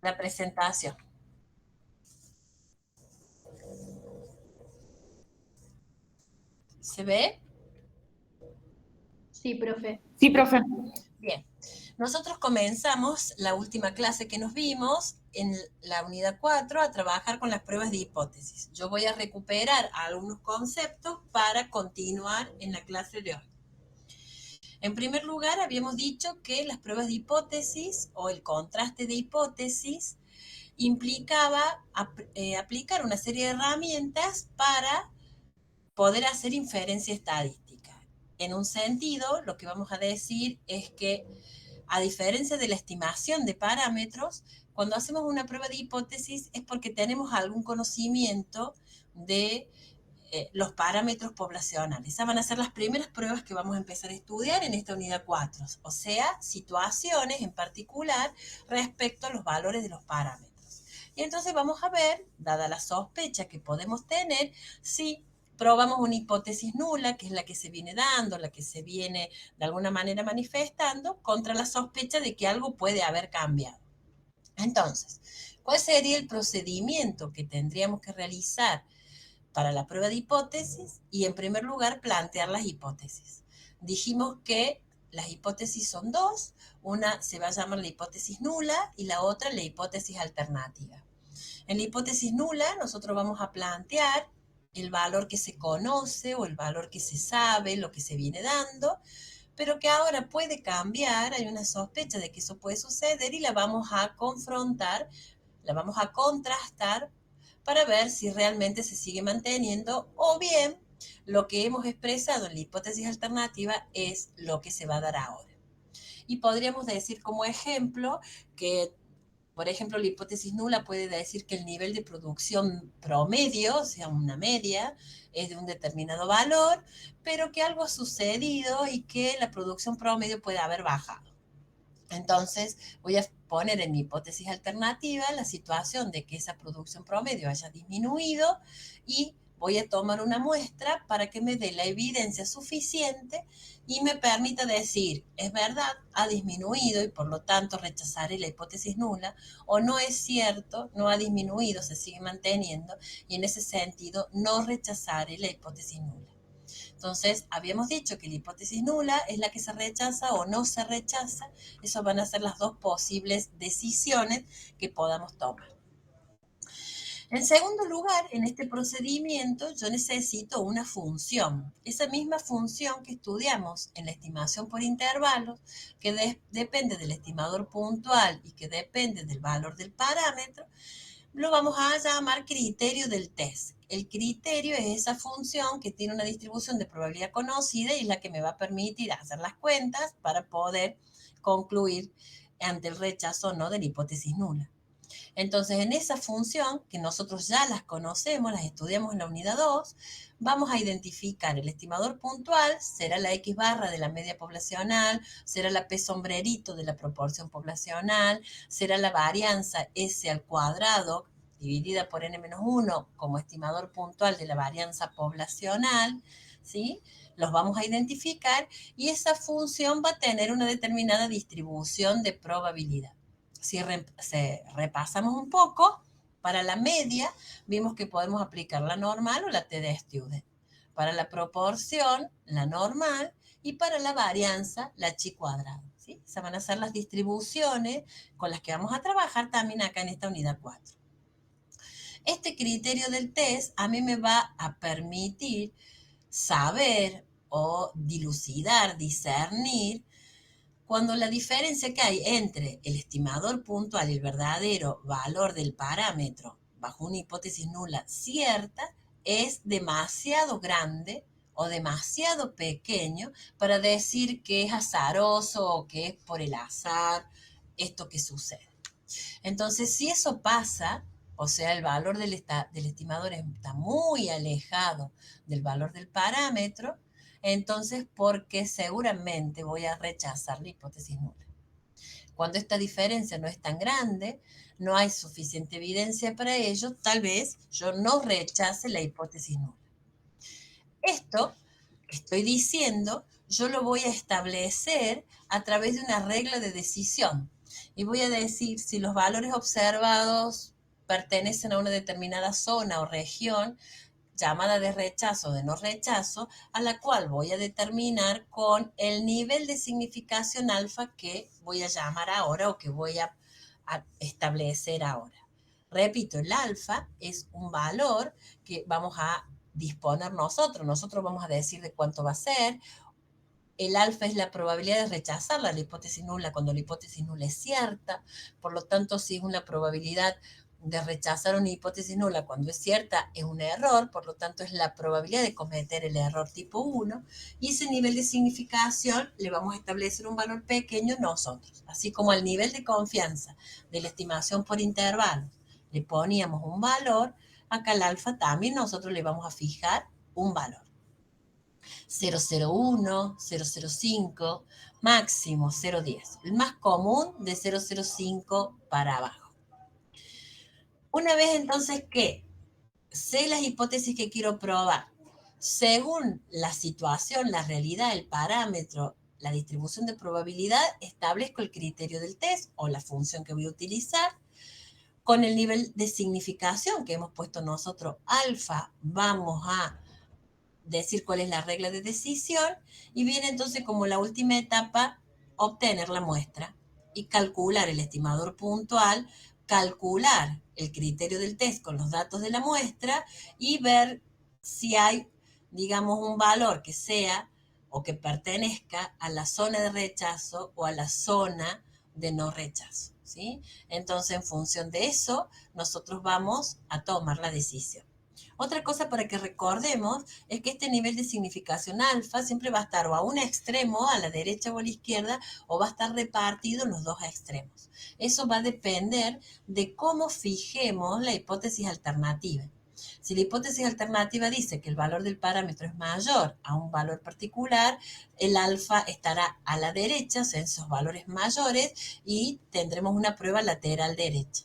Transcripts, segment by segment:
la presentación. ¿Se ve? Sí, profe. Sí, profe. Bien. Nosotros comenzamos la última clase que nos vimos en la unidad 4 a trabajar con las pruebas de hipótesis. Yo voy a recuperar algunos conceptos para continuar en la clase de hoy. En primer lugar, habíamos dicho que las pruebas de hipótesis o el contraste de hipótesis implicaba aplicar una serie de herramientas para poder hacer inferencia estadística. En un sentido, lo que vamos a decir es que, a diferencia de la estimación de parámetros, cuando hacemos una prueba de hipótesis es porque tenemos algún conocimiento de los parámetros poblacionales. Esas van a ser las primeras pruebas que vamos a empezar a estudiar en esta unidad 4, o sea, situaciones en particular respecto a los valores de los parámetros. Y entonces vamos a ver, dada la sospecha que podemos tener, si probamos una hipótesis nula, que es la que se viene dando, la que se viene de alguna manera manifestando, contra la sospecha de que algo puede haber cambiado. Entonces, ¿cuál sería el procedimiento que tendríamos que realizar para la prueba de hipótesis? Y en primer lugar, plantear las hipótesis. Dijimos que las hipótesis son dos, una se va a llamar la hipótesis nula y la otra la hipótesis alternativa. En la hipótesis nula nosotros vamos a plantear el valor que se conoce o el valor que se sabe, lo que se viene dando, pero que ahora puede cambiar, hay una sospecha de que eso puede suceder y la vamos a confrontar, la vamos a contrastar para ver si realmente se sigue manteniendo o bien lo que hemos expresado en la hipótesis alternativa es lo que se va a dar ahora. Y podríamos decir como ejemplo que, por ejemplo, la hipótesis nula puede decir que el nivel de producción promedio, o sea, una media, es de un determinado valor, pero que algo ha sucedido y que la producción promedio puede haber bajado. Entonces, voy a poner en mi hipótesis alternativa la situación de que esa producción promedio haya disminuido y voy a tomar una muestra para que me dé la evidencia suficiente y me permita decir, es verdad, ha disminuido y por lo tanto rechazaré la hipótesis nula, o no es cierto, no ha disminuido, se sigue manteniendo y en ese sentido no rechazaré la hipótesis nula. Entonces, habíamos dicho que la hipótesis nula es la que se rechaza o no se rechaza. Esas van a ser las dos posibles decisiones que podamos tomar. En segundo lugar, en este procedimiento yo necesito una función. Esa misma función que estudiamos en la estimación por intervalos, que depende del estimador puntual y que depende del valor del parámetro, lo vamos a llamar criterio del test. El criterio es esa función que tiene una distribución de probabilidad conocida y es la que me va a permitir hacer las cuentas para poder concluir ante el rechazo o no de la hipótesis nula. Entonces, en esa función, que nosotros ya las conocemos, las estudiamos en la unidad 2, vamos a identificar el estimador puntual, será la X barra de la media poblacional, será la P sombrerito de la proporción poblacional, será la varianza S al cuadrado dividida por n-1 como estimador puntual de la varianza poblacional, ¿sí? Los vamos a identificar y esa función va a tener una determinada distribución de probabilidad. Si repasamos un poco, para la media vimos que podemos aplicar la normal o la t de student. Para la proporción, la normal, y para la varianza, la chi cuadrada. ¿Sí? Esas van a ser las distribuciones con las que vamos a trabajar también acá en esta unidad 4. Este criterio del test a mí me va a permitir saber o dilucidar, discernir cuando la diferencia que hay entre el estimador puntual y el verdadero valor del parámetro bajo una hipótesis nula cierta es demasiado grande o demasiado pequeño para decir que es azaroso o que es por el azar esto que sucede. Entonces, si eso pasa, o sea, el valor del estimador está muy alejado del valor del parámetro, entonces porque seguramente voy a rechazar la hipótesis nula. Cuando esta diferencia no es tan grande, no hay suficiente evidencia para ello, tal vez yo no rechace la hipótesis nula. Esto que estoy diciendo, yo lo voy a establecer a través de una regla de decisión. y voy a decir si los valores observados pertenecen a una determinada zona o región llamada de rechazo o de no rechazo, a la cual voy a determinar con el nivel de significación alfa que voy a llamar ahora o que voy a establecer ahora. Repito, el alfa es un valor que vamos a disponer nosotros. Nosotros vamos a decir de cuánto va a ser. El alfa es la probabilidad de rechazar la hipótesis nula cuando la hipótesis nula es cierta. Por lo tanto, si es una probabilidad de rechazar una hipótesis nula cuando es cierta, es un error. Por lo tanto, es la probabilidad de cometer el error tipo 1. Y ese nivel de significación le vamos a establecer un valor pequeño nosotros. Así como al nivel de confianza de la estimación por intervalos le poníamos un valor, acá al alfa también nosotros le vamos a fijar un valor. 001, 005, máximo 010. El más común de 005 para abajo. Una vez entonces que sé las hipótesis que quiero probar, según la situación, la realidad, el parámetro, la distribución de probabilidad, establezco el criterio del test o la función que voy a utilizar. Con el nivel de significación que hemos puesto nosotros, alfa, vamos a decir cuál es la regla de decisión y viene entonces como la última etapa obtener la muestra y calcular el estimador puntual, calcular el criterio del test con los datos de la muestra y ver si hay, digamos, un valor que sea o que pertenezca a la zona de rechazo o a la zona de no rechazo, ¿sí? Entonces, en función de eso, nosotros vamos a tomar la decisión. Otra cosa para que recordemos es que este nivel de significación alfa siempre va a estar o a un extremo, a la derecha o a la izquierda, o va a estar repartido en los dos extremos. Eso va a depender de cómo fijemos la hipótesis alternativa. Si la hipótesis alternativa dice que el valor del parámetro es mayor a un valor particular, el alfa estará a la derecha, o sea, en esos valores mayores, y tendremos una prueba lateral derecha.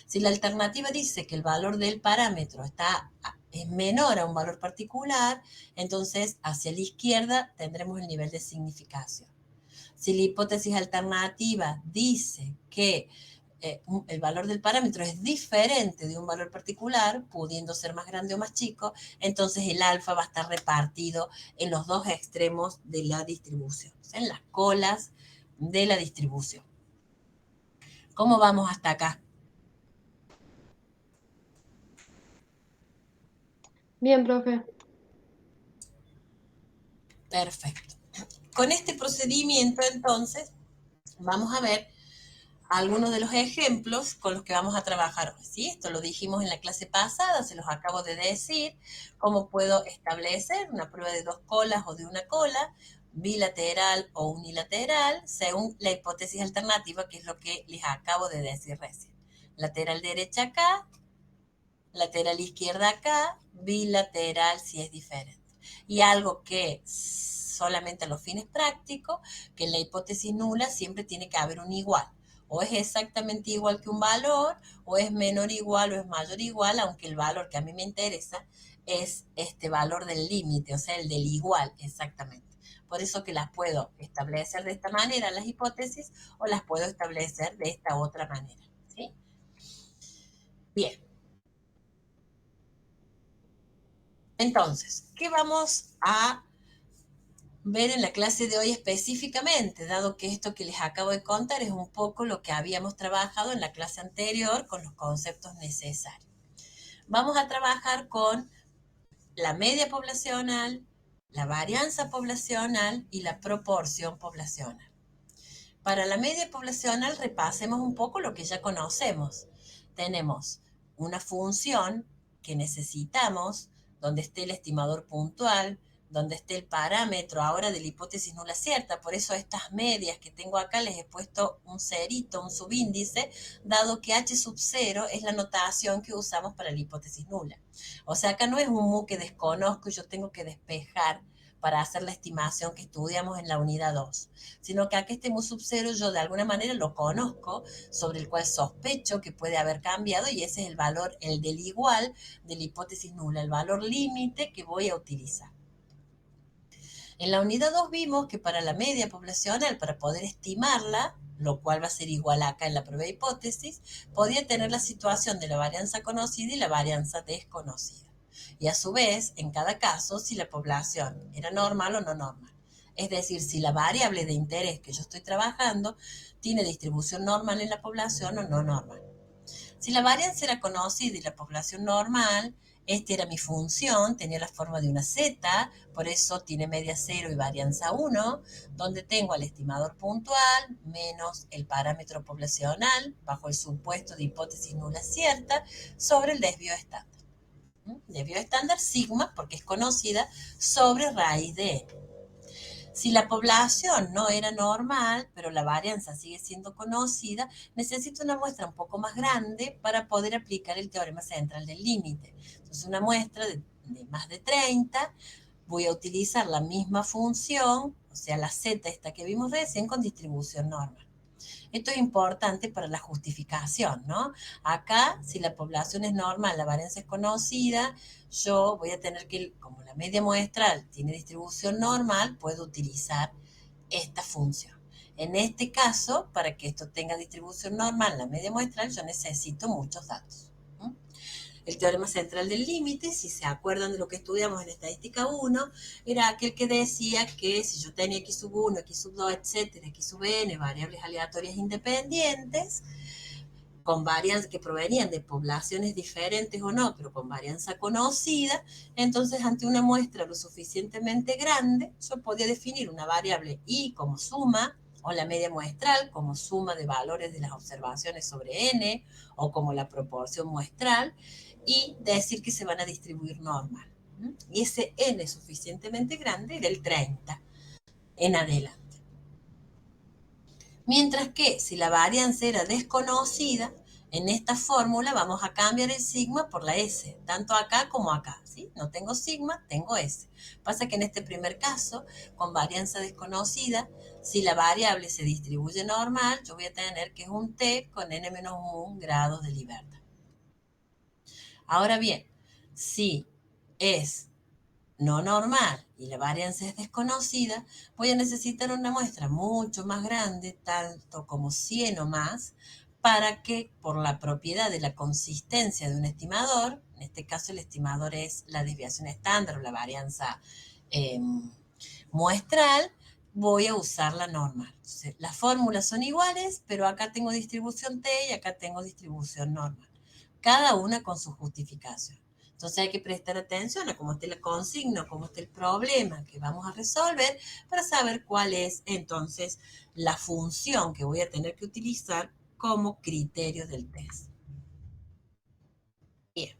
Si la alternativa dice que el valor del parámetro es menor a un valor particular, entonces hacia la izquierda tendremos el nivel de significación. Si la hipótesis alternativa dice que el valor del parámetro es diferente de un valor particular, pudiendo ser más grande o más chico, entonces el alfa va a estar repartido en los dos extremos de la distribución, en las colas de la distribución. ¿Cómo vamos hasta acá? Bien, profe. Perfecto. Con este procedimiento, entonces, vamos a ver algunos de los ejemplos con los que vamos a trabajar hoy. ¿Sí? Esto lo dijimos en la clase pasada, se los acabo de decir, cómo puedo establecer una prueba de dos colas o de una cola, bilateral o unilateral, según la hipótesis alternativa, que es lo que les acabo de decir recién. Lateral derecha acá, lateral izquierda acá, bilateral si es diferente. Y algo que solamente a los fines prácticos, que en la hipótesis nula siempre tiene que haber un igual. O es exactamente igual que un valor, o es menor igual o es mayor igual, aunque el valor que a mí me interesa es este valor del límite, o sea, el del igual exactamente. Por eso que las puedo establecer de esta manera las hipótesis o las puedo establecer de esta otra manera. ¿Sí? Bien. Entonces, ¿qué vamos a ver en la clase de hoy específicamente, dado que esto que les acabo de contar es un poco lo que habíamos trabajado en la clase anterior con los conceptos necesarios? Vamos a trabajar con la media poblacional, la varianza poblacional y la proporción poblacional. Para la media poblacional repasemos un poco lo que ya conocemos. Tenemos una función que necesitamos, donde esté el estimador puntual, donde esté el parámetro ahora de la hipótesis nula cierta. Por eso estas medias que tengo acá les he puesto un cerito, un subíndice, dado que H sub 0 es la notación que usamos para la hipótesis nula. O sea, acá no es un mu que desconozco y yo tengo que despejar para hacer la estimación que estudiamos en la unidad 2, sino que aquí este mu sub 0 yo de alguna manera lo conozco, sobre el cual sospecho que puede haber cambiado, y ese es el valor, el del igual de la hipótesis nula, el valor límite que voy a utilizar. En la unidad 2 vimos que para la media poblacional, para poder estimarla, lo cual va a ser igual acá en la prueba de hipótesis, podía tener la situación de la varianza conocida y la varianza desconocida. Y a su vez, en cada caso, si la población era normal o no normal. Es decir, si la variable de interés que yo estoy trabajando tiene distribución normal en la población o no normal. Si la varianza era conocida y la población normal, esta era mi función, tenía la forma de una z, por eso tiene media 0 y varianza 1, donde tengo al estimador puntual menos el parámetro poblacional, bajo el supuesto de hipótesis nula cierta, sobre el desvío estándar. Desvío estándar sigma, porque es conocida, sobre raíz de n. Si la población no era normal, pero la varianza sigue siendo conocida, necesito una muestra un poco más grande para poder aplicar el teorema central del límite. Entonces, una muestra de más de 30, voy a utilizar la misma función, o sea, la z esta que vimos recién, con distribución normal. Esto es importante para la justificación, ¿no? Acá, si la población es normal, la varianza es conocida, yo voy a tener que, como la media muestral tiene distribución normal, puedo utilizar esta función. En este caso, para que esto tenga distribución normal, la media muestral, yo necesito muchos datos. El teorema central del límite, si se acuerdan de lo que estudiamos en estadística 1, era aquel que decía que si yo tenía x sub 1, x sub 2, etcétera, x sub n, variables aleatorias independientes, con varianza que provenían de poblaciones diferentes o no, pero con varianza conocida, entonces ante una muestra lo suficientemente grande, yo podía definir una variable y como suma, o la media muestral como suma de valores de las observaciones sobre n, o como la proporción muestral, y decir que se van a distribuir normal. Y ese n suficientemente grande era el 30 en adelante. Mientras que si la varianza era desconocida, en esta fórmula vamos a cambiar el sigma por la S, tanto acá como acá, ¿sí? No tengo sigma, tengo S. Pasa que en este primer caso, con varianza desconocida, si la variable se distribuye normal, yo voy a tener que es un t con n-1 grados de libertad. Ahora bien, si es no normal y la varianza es desconocida, voy a necesitar una muestra mucho más grande, tanto como 100 o más, para que por la propiedad de la consistencia de un estimador, en este caso el estimador es la desviación estándar o la varianza muestral, voy a usar la normal. Entonces, las fórmulas son iguales, pero acá tengo distribución t y acá tengo distribución normal. Cada una con su justificación. Entonces hay que prestar atención a cómo esté la consigna, cómo esté el problema que vamos a resolver para saber cuál es entonces la función que voy a tener que utilizar como criterio del test. Bien.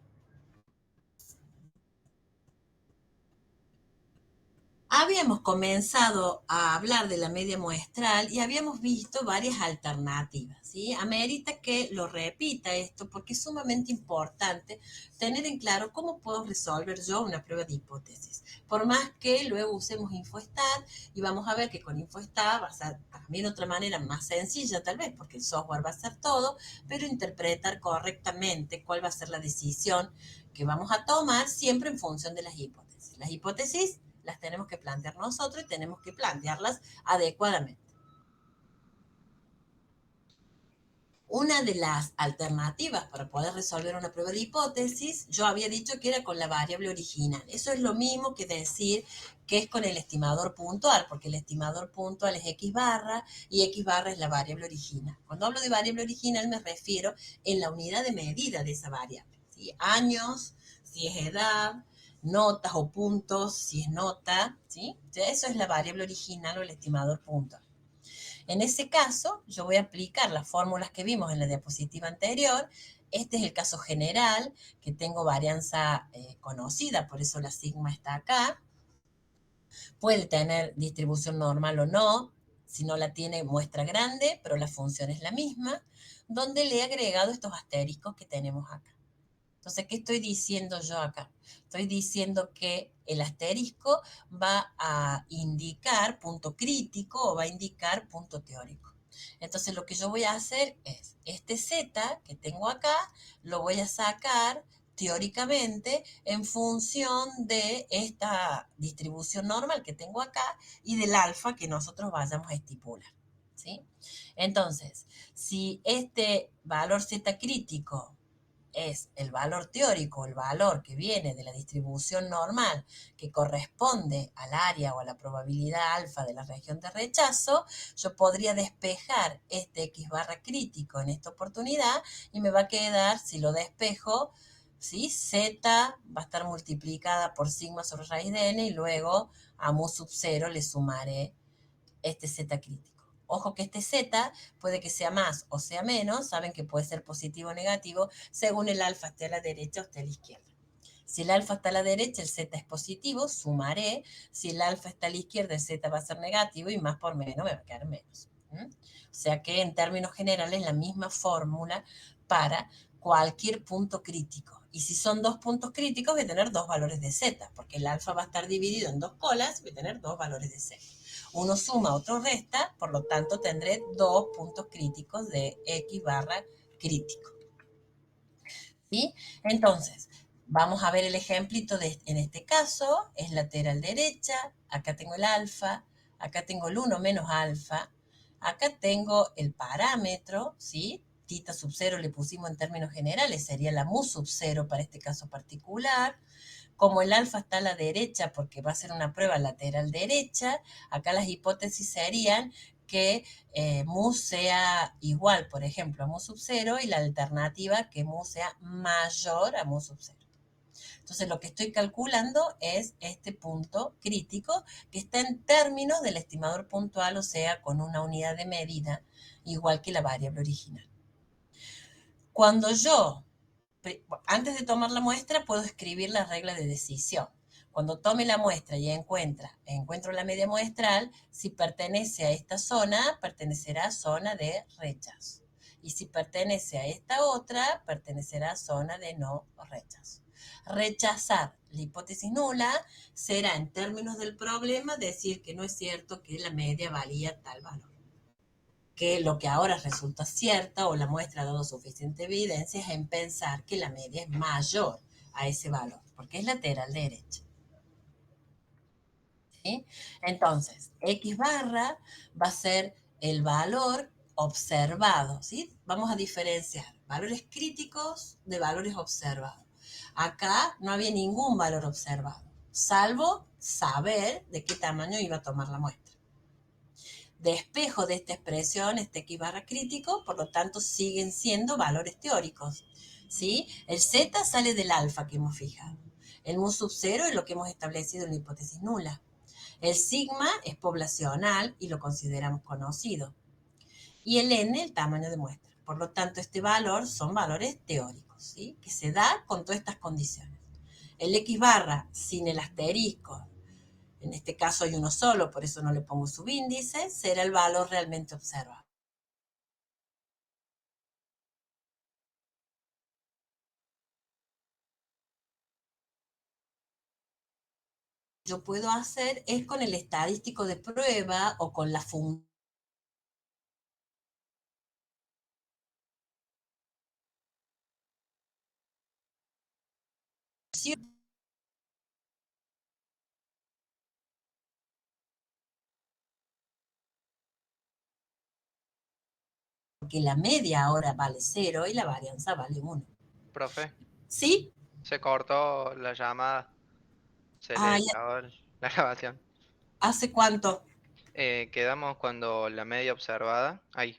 Habíamos comenzado a hablar de la media muestral y habíamos visto varias alternativas, ¿sí? Amerita que lo repita esto porque es sumamente importante tener en claro cómo puedo resolver yo una prueba de hipótesis. Por más que luego usemos InfoStat y vamos a ver que con InfoStat va a ser también otra manera más sencilla tal vez porque el software va a hacer todo, pero interpretar correctamente cuál va a ser la decisión que vamos a tomar siempre en función de las hipótesis. Las hipótesis las tenemos que plantear nosotros y tenemos que plantearlas adecuadamente. Una de las alternativas para poder resolver una prueba de hipótesis, yo había dicho que era con la variable original. Eso es lo mismo que decir que es con el estimador puntual, porque el estimador puntual es x barra y x barra es la variable original. Cuando hablo de variable original me refiero en la unidad de medida de esa variable, ¿sí? Años, si es edad, notas o puntos, si es nota, ¿sí? Eso es la variable original o el estimador puntual. En ese caso, yo voy a aplicar las fórmulas que vimos en la diapositiva anterior. Este es el caso general, que tengo varianza conocida, por eso la sigma está acá. Puede tener distribución normal o no, si no la tiene muestra grande, pero la función es la misma, donde le he agregado estos asteriscos que tenemos acá. Entonces, ¿qué estoy diciendo yo acá? Estoy diciendo que el asterisco va a indicar punto crítico o va a indicar punto teórico. Entonces, lo que yo voy a hacer es, este z que tengo acá, lo voy a sacar teóricamente en función de esta distribución normal que tengo acá y del alfa que nosotros vayamos a estipular, ¿sí? Entonces, si este valor z crítico es el valor teórico, el valor que viene de la distribución normal que corresponde al área o a la probabilidad alfa de la región de rechazo, yo podría despejar este x barra crítico en esta oportunidad y me va a quedar, si lo despejo, ¿sí? Z va a estar multiplicada por sigma sobre raíz de n y luego a mu sub 0 le sumaré este z crítico. Ojo que este z puede que sea más o sea menos, saben que puede ser positivo o negativo, según el alfa esté a la derecha o esté a la izquierda. Si el alfa está a la derecha, el z es positivo, sumaré. Si el alfa está a la izquierda, el z va a ser negativo y más por menos me va a quedar menos. O sea que en términos generales la misma fórmula para cualquier punto crítico. Y si son dos puntos críticos, voy a tener dos valores de z, porque el alfa va a estar dividido en dos colas, voy a tener dos valores de z. Uno suma, otro resta, por lo tanto tendré dos puntos críticos de x barra crítico. ¿Sí? Entonces, vamos a ver el ejemplito en este caso, es lateral derecha, acá tengo el alfa, acá tengo el 1 menos alfa, acá tengo el parámetro, ¿sí? Tita sub 0 le pusimos en términos generales, sería la mu sub 0 para este caso particular. Como el alfa está a la derecha porque va a ser una prueba lateral derecha, acá las hipótesis serían que mu sea igual, por ejemplo, a mu sub 0 y la alternativa que mu sea mayor a mu sub 0. Entonces lo que estoy calculando es este punto crítico que está en términos del estimador puntual, o sea, con una unidad de medida igual que la variable original. Cuando yo antes de tomar la muestra, puedo escribir la regla de decisión. Cuando tome la muestra y encuentro la media muestral, si pertenece a esta zona, pertenecerá a zona de rechazo. Y si pertenece a esta otra, pertenecerá a zona de no rechazo. Rechazar la hipótesis nula será, en términos del problema, decir que no es cierto que la media valía tal valor. Que lo que ahora resulta cierta o la muestra ha dado suficiente evidencia es en pensar que la media es mayor a ese valor, porque es lateral derecha. ¿Sí? Entonces, x barra va a ser el valor observado, ¿sí? Vamos a diferenciar valores críticos de valores observados. Acá no había ningún valor observado, salvo saber de qué tamaño iba a tomar la muestra. Despejo de esta expresión, este x barra crítico, por lo tanto siguen siendo valores teóricos, ¿sí? El z sale del alfa que hemos fijado. El mu sub 0 es lo que hemos establecido en la hipótesis nula. El sigma es poblacional y lo consideramos conocido. Y el n, el tamaño de muestra. Por lo tanto, este valor son valores teóricos, ¿sí? Que se da con todas estas condiciones. El x barra sin el asterisco, en este caso hay uno solo, por eso no le pongo subíndice, será el valor realmente observado. Yo puedo hacer es con el estadístico de prueba o con la función que la media ahora vale 0 y la varianza vale 1. Profe, ¿Sí? se cortó la llamada, se le Ay, trabó la grabación. ¿hace cuánto? Quedamos cuando la media observada, ahí,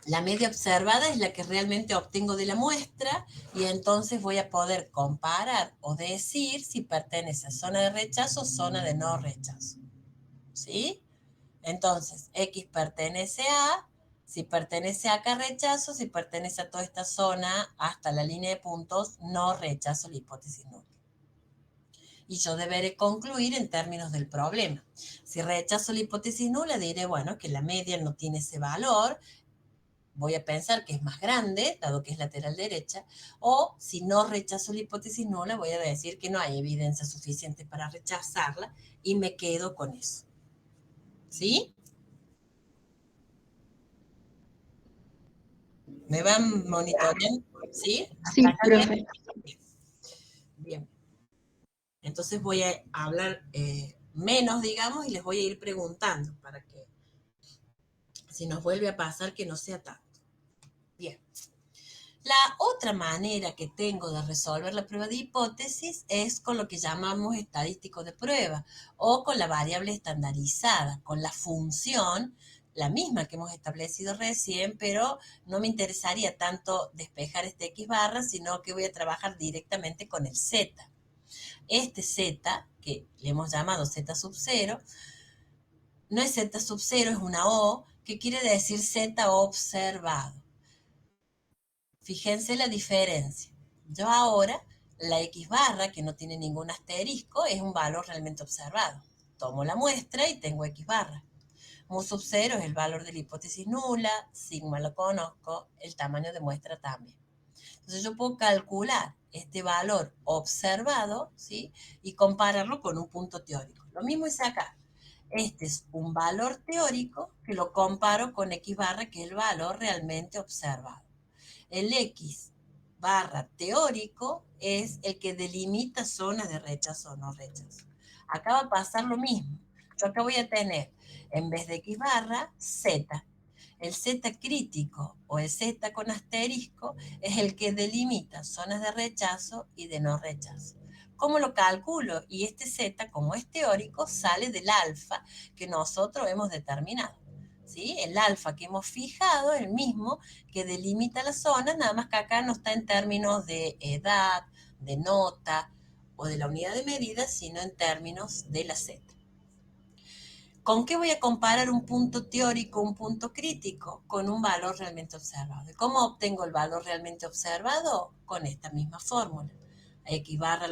La media observada es la que realmente obtengo de la muestra y entonces voy a poder comparar o decir si pertenece a zona de rechazo o zona de no rechazo. ¿Sí? Entonces, X pertenece a, si pertenece a acá rechazo, si pertenece a toda esta zona hasta la línea de puntos, no rechazo la hipótesis nula. Y yo deberé concluir en términos del problema. Si rechazo la hipótesis nula, diré, bueno, que la media no tiene ese valor, voy a pensar que es más grande, dado que es lateral derecha, o si no rechazo la hipótesis nula, voy a decir que no hay evidencia suficiente para rechazarla y me quedo con eso. ¿Sí? ¿Me van monitoreando? ¿Sí? Sí, ¿Hasta acá bien? profe. Bien. Entonces voy a hablar menos, digamos, y les voy a ir preguntando para que Si nos vuelve a pasar, que no sea tanto. Bien. La otra manera que tengo de resolver la prueba de hipótesis es con lo que llamamos estadístico de prueba o con la variable estandarizada, con la función, la misma que hemos establecido recién, pero no me interesaría tanto despejar este x barra, sino que voy a trabajar directamente con el z. Este z, que le hemos llamado z sub 0, no es z sub 0, es una o, que quiere decir z observado. Fíjense la diferencia. Yo ahora, la x barra, que no tiene ningún asterisco, es un valor realmente observado. Tomo la muestra y tengo x barra. Mu sub 0 es el valor de la hipótesis nula, sigma lo conozco, el tamaño de muestra también. Entonces yo puedo calcular este valor observado, ¿sí? Y compararlo con un punto teórico. Lo mismo hice acá. Este es un valor teórico que lo comparo con x barra, que es el valor realmente observado. El x barra teórico es el que delimita zonas de rechazo o no rechazo. Acá va a pasar lo mismo. Yo acá voy a tener, en vez de x barra, z. El z crítico o el z con asterisco es el que delimita zonas de rechazo y de no rechazo. ¿Cómo lo calculo? Y este z, como es teórico, sale del alfa que nosotros hemos determinado. ¿Sí? El alfa que hemos fijado es el mismo que delimita las zonas, nada más que acá no está en términos de edad, de nota o de la unidad de medida, sino en términos de la z. ¿Con qué voy a comparar un punto teórico, un punto crítico? Con un valor realmente observado. ¿Y cómo obtengo el valor realmente observado? Con esta misma fórmula. X barra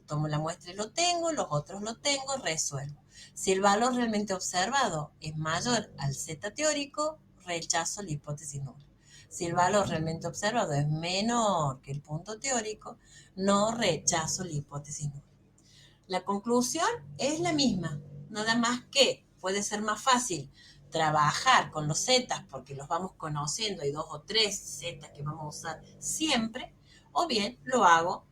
tomo la muestra y lo tengo, los otros lo tengo, resuelvo. Si el valor realmente observado es mayor al z teórico, rechazo la hipótesis nula. Si el valor realmente observado es menor que el punto teórico, no rechazo la hipótesis nula. La conclusión es la misma, nada más que puede ser más fácil trabajar con los zetas porque los vamos conociendo, hay 2 o 3 zetas que vamos a usar siempre, o bien lo hago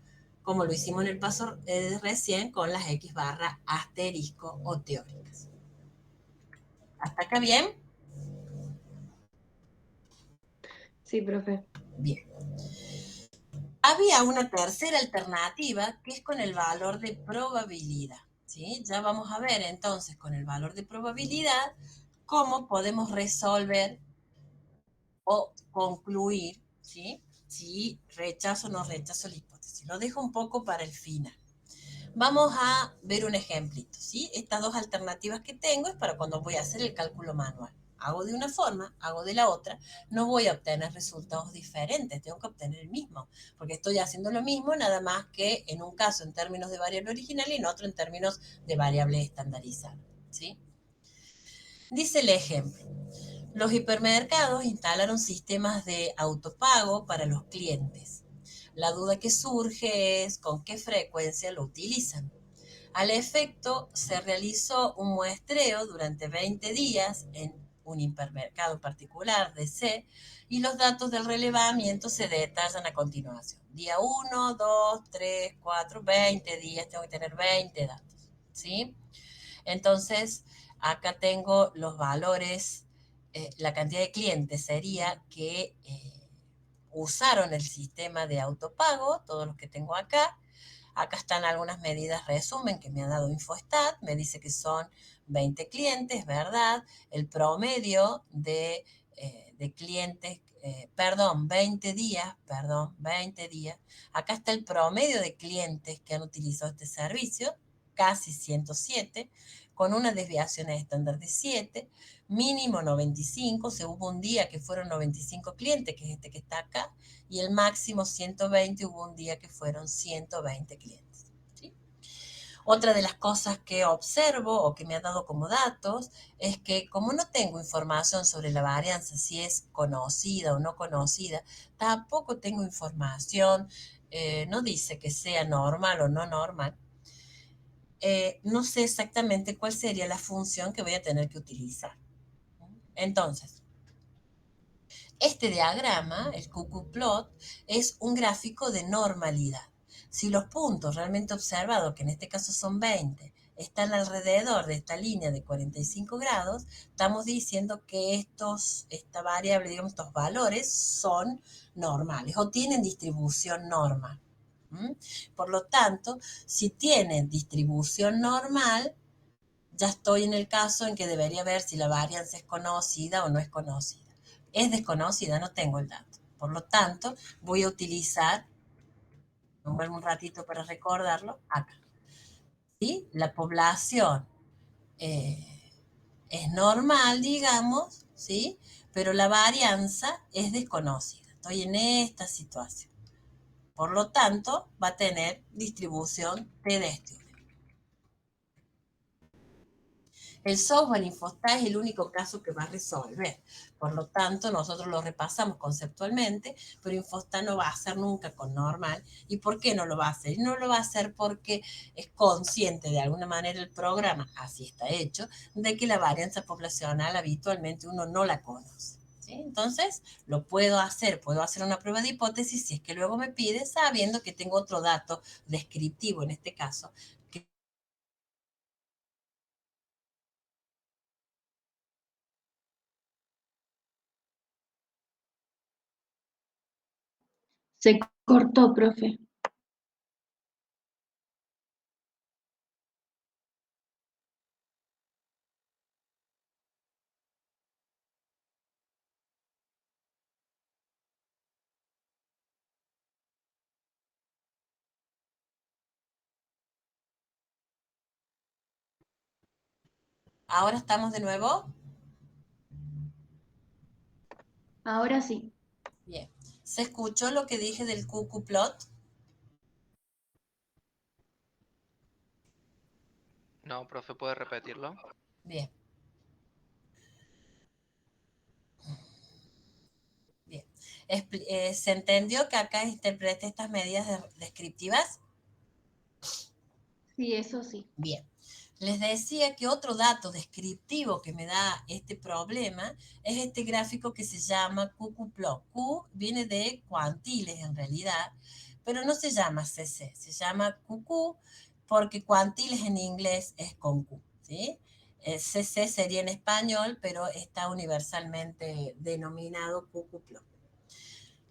como lo hicimos en el paso recién con las x barra asterisco o teóricas. ¿Hasta acá bien? Sí, profe. Bien. Había una tercera alternativa que es con el valor de probabilidad. ¿Sí? Ya vamos a ver entonces con el valor de probabilidad cómo podemos resolver o concluir, ¿sí? Si rechazo o no rechazo la hipótesis. Lo dejo un poco para el final. Vamos a ver un ejemplito, ¿sí? Estas dos alternativas que tengo es para cuando voy a hacer el cálculo manual. Hago de una forma, hago de la otra, no voy a obtener resultados diferentes, tengo que obtener el mismo, porque estoy haciendo lo mismo, nada más que en un caso en términos de variable original y en otro en términos de variable estandarizada, ¿sí? Dice el ejemplo. Los hipermercados instalaron sistemas de autopago para los clientes. La duda que surge es con qué frecuencia lo utilizan. Al efecto, se realizó un muestreo durante 20 días en un hipermercado particular, DC, y los datos del relevamiento se detallan a continuación. Día 1, 2, 3, 4, 20 días, tengo que tener 20 datos, ¿sí? Entonces, acá tengo los valores, la cantidad de clientes sería que usaron el sistema de autopago, todos los que tengo acá. Acá están algunas medidas resumen que me ha dado Infostat, me dice que son 20 clientes, ¿verdad? El promedio de clientes, 20 días, 20 días. Acá está el promedio de clientes que han utilizado este servicio, casi 107, con una desviación estándar de 7, mínimo 95, o sea, hubo un día que fueron 95 clientes, que es este que está acá, y el máximo 120, hubo un día que fueron 120 clientes. ¿Sí? Otra de las cosas que observo o que me ha dado como datos es que como no tengo información sobre la varianza, si es conocida o no conocida, tampoco tengo información, no dice que sea normal o no normal, no sé exactamente cuál sería la función que voy a tener que utilizar. Entonces, este diagrama, el QQ-plot, es un gráfico de normalidad. Si los puntos realmente observados, que en este caso son 20, están alrededor de esta línea de 45 grados, estamos diciendo que esta variable, digamos, estos valores son normales o tienen distribución normal. ¿Mm? Por lo tanto, si tienen distribución normal, ya estoy en el caso en que debería ver si la varianza es conocida o no es conocida. Es desconocida, no tengo el dato. Por lo tanto, voy a utilizar, vuelvo un ratito para recordarlo, acá. ¿Sí? La población es normal, digamos, ¿sí? Pero la varianza es desconocida. Estoy en esta situación. Por lo tanto, va a tener distribución T-Destiny. El software Infostat es el único caso que va a resolver. Por lo tanto, nosotros lo repasamos conceptualmente, pero Infostat no va a hacer nunca con normal. ¿Y por qué no lo va a hacer? No lo va a hacer porque es consciente de alguna manera el programa, así está hecho, de que la varianza poblacional habitualmente uno no la conoce. ¿Sí? Entonces, lo puedo hacer una prueba de hipótesis si es que luego me pide, sabiendo que tengo otro dato descriptivo en este caso, que Se cortó, profe. ahora estamos de nuevo. Ahora sí. Bien. ¿Se escuchó lo que dije del cuckoo-plot? No, profe, ¿puede repetirlo? Bien. Bien. ¿Se entendió que acá interprete estas medidas descriptivas? Sí, eso sí. Bien. Les decía que otro dato descriptivo que me da este problema es este gráfico que se llama cuckoo-plot. Q viene de cuantiles en realidad, pero no se llama CC, se llama cuckoo porque cuantiles en inglés es con Q, ¿sí? CC sería en español, pero está universalmente denominado cuckoo-plot.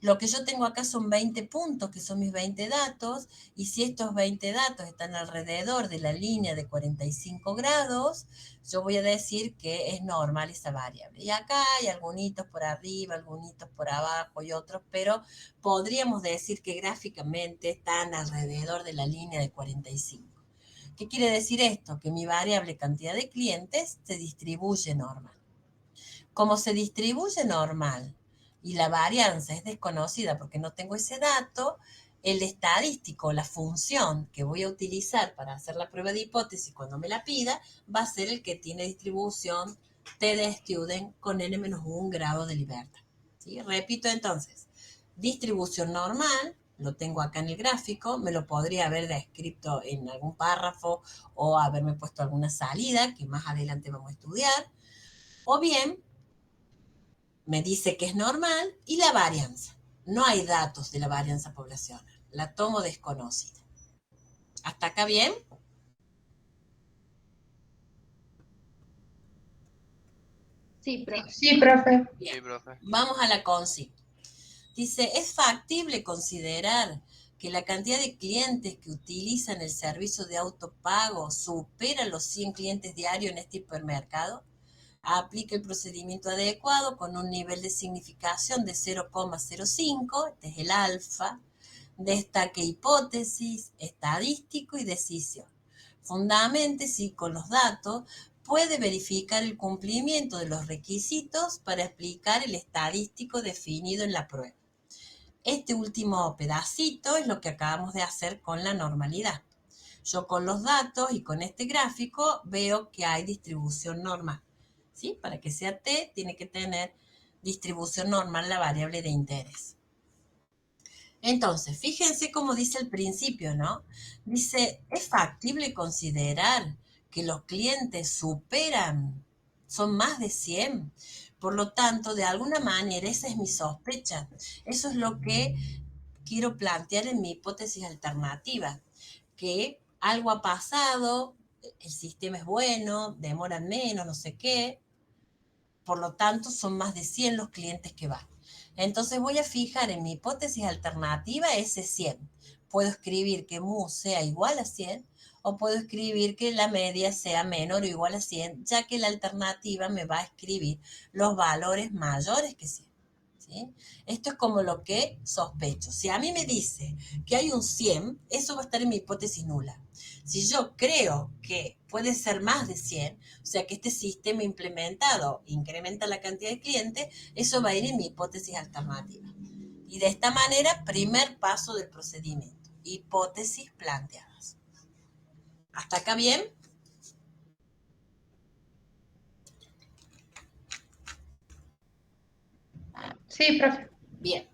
Lo que yo tengo acá son 20 puntos, que son mis 20 datos, y si estos 20 datos están alrededor de la línea de 45 grados, yo voy a decir que es normal esa variable. Y acá hay algunos por arriba, algunos por abajo y otros, pero podríamos decir que gráficamente están alrededor de la línea de 45. ¿Qué quiere decir esto? Que mi variable cantidad de clientes se distribuye normal. Como se distribuye normal y la varianza es desconocida porque no tengo ese dato, el estadístico, la función que voy a utilizar para hacer la prueba de hipótesis cuando me la pida, va a ser el que tiene distribución T de student con n-1 grado de libertad. ¿Sí? Repito entonces, distribución normal, lo tengo acá en el gráfico, me lo podría haber descrito en algún párrafo o haberme puesto alguna salida que más adelante vamos a estudiar, o bien me dice que es normal y la varianza. No hay datos de la varianza poblacional. La tomo desconocida. ¿Hasta acá bien? Sí, profe. Sí, profe. Bien. Sí, profe. Vamos a la consigna. Dice, ¿es factible considerar que la cantidad de clientes que utilizan el servicio de autopago supera los 100 clientes diarios en este hipermercado? Aplica el procedimiento adecuado con un nivel de significación de 0,05, este es el alfa, destaque hipótesis, estadístico y decisión. Fundamente si con los datos puede verificar el cumplimiento de los requisitos para explicar el estadístico definido en la prueba. Este último pedacito es lo que acabamos de hacer con la normalidad. Yo con los datos y con este gráfico veo que hay distribución normal. ¿Sí? Para que sea T tiene que tener distribución normal la variable de interés. Entonces, fíjense cómo dice el principio, ¿no? Dice, ¿es factible considerar que los clientes son más de 100? Por lo tanto, de alguna manera, esa es mi sospecha. Eso es lo que quiero plantear en mi hipótesis alternativa, que algo ha pasado, el sistema es bueno, demoran menos, no sé qué, por lo tanto son más de 100 los clientes que van. Entonces voy a fijar en mi hipótesis alternativa ese 100. Puedo escribir que mu sea igual a 100 o puedo escribir que la media sea menor o igual a 100, ya que la alternativa me va a escribir los valores mayores que 100. ¿Sí? Esto es como lo que sospecho. Si a mí me dice que hay un 100, eso va a estar en mi hipótesis nula. Si yo creo que puede ser más de 100, o sea que este sistema implementado incrementa la cantidad de clientes, eso va a ir en mi hipótesis alternativa. Y de esta manera, primer paso del procedimiento, hipótesis planteadas. ¿Hasta acá bien? Sí, profe. Bien.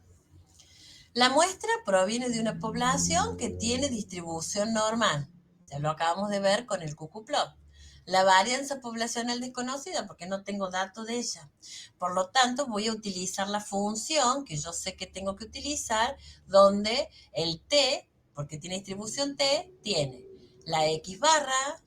La muestra proviene de una población que tiene distribución normal. Ya lo acabamos de ver con el cucuplot. La varianza poblacional desconocida porque no tengo datos de ella. Por lo tanto, voy a utilizar la función que yo sé que tengo que utilizar, donde el t, porque tiene distribución t, tiene la x barra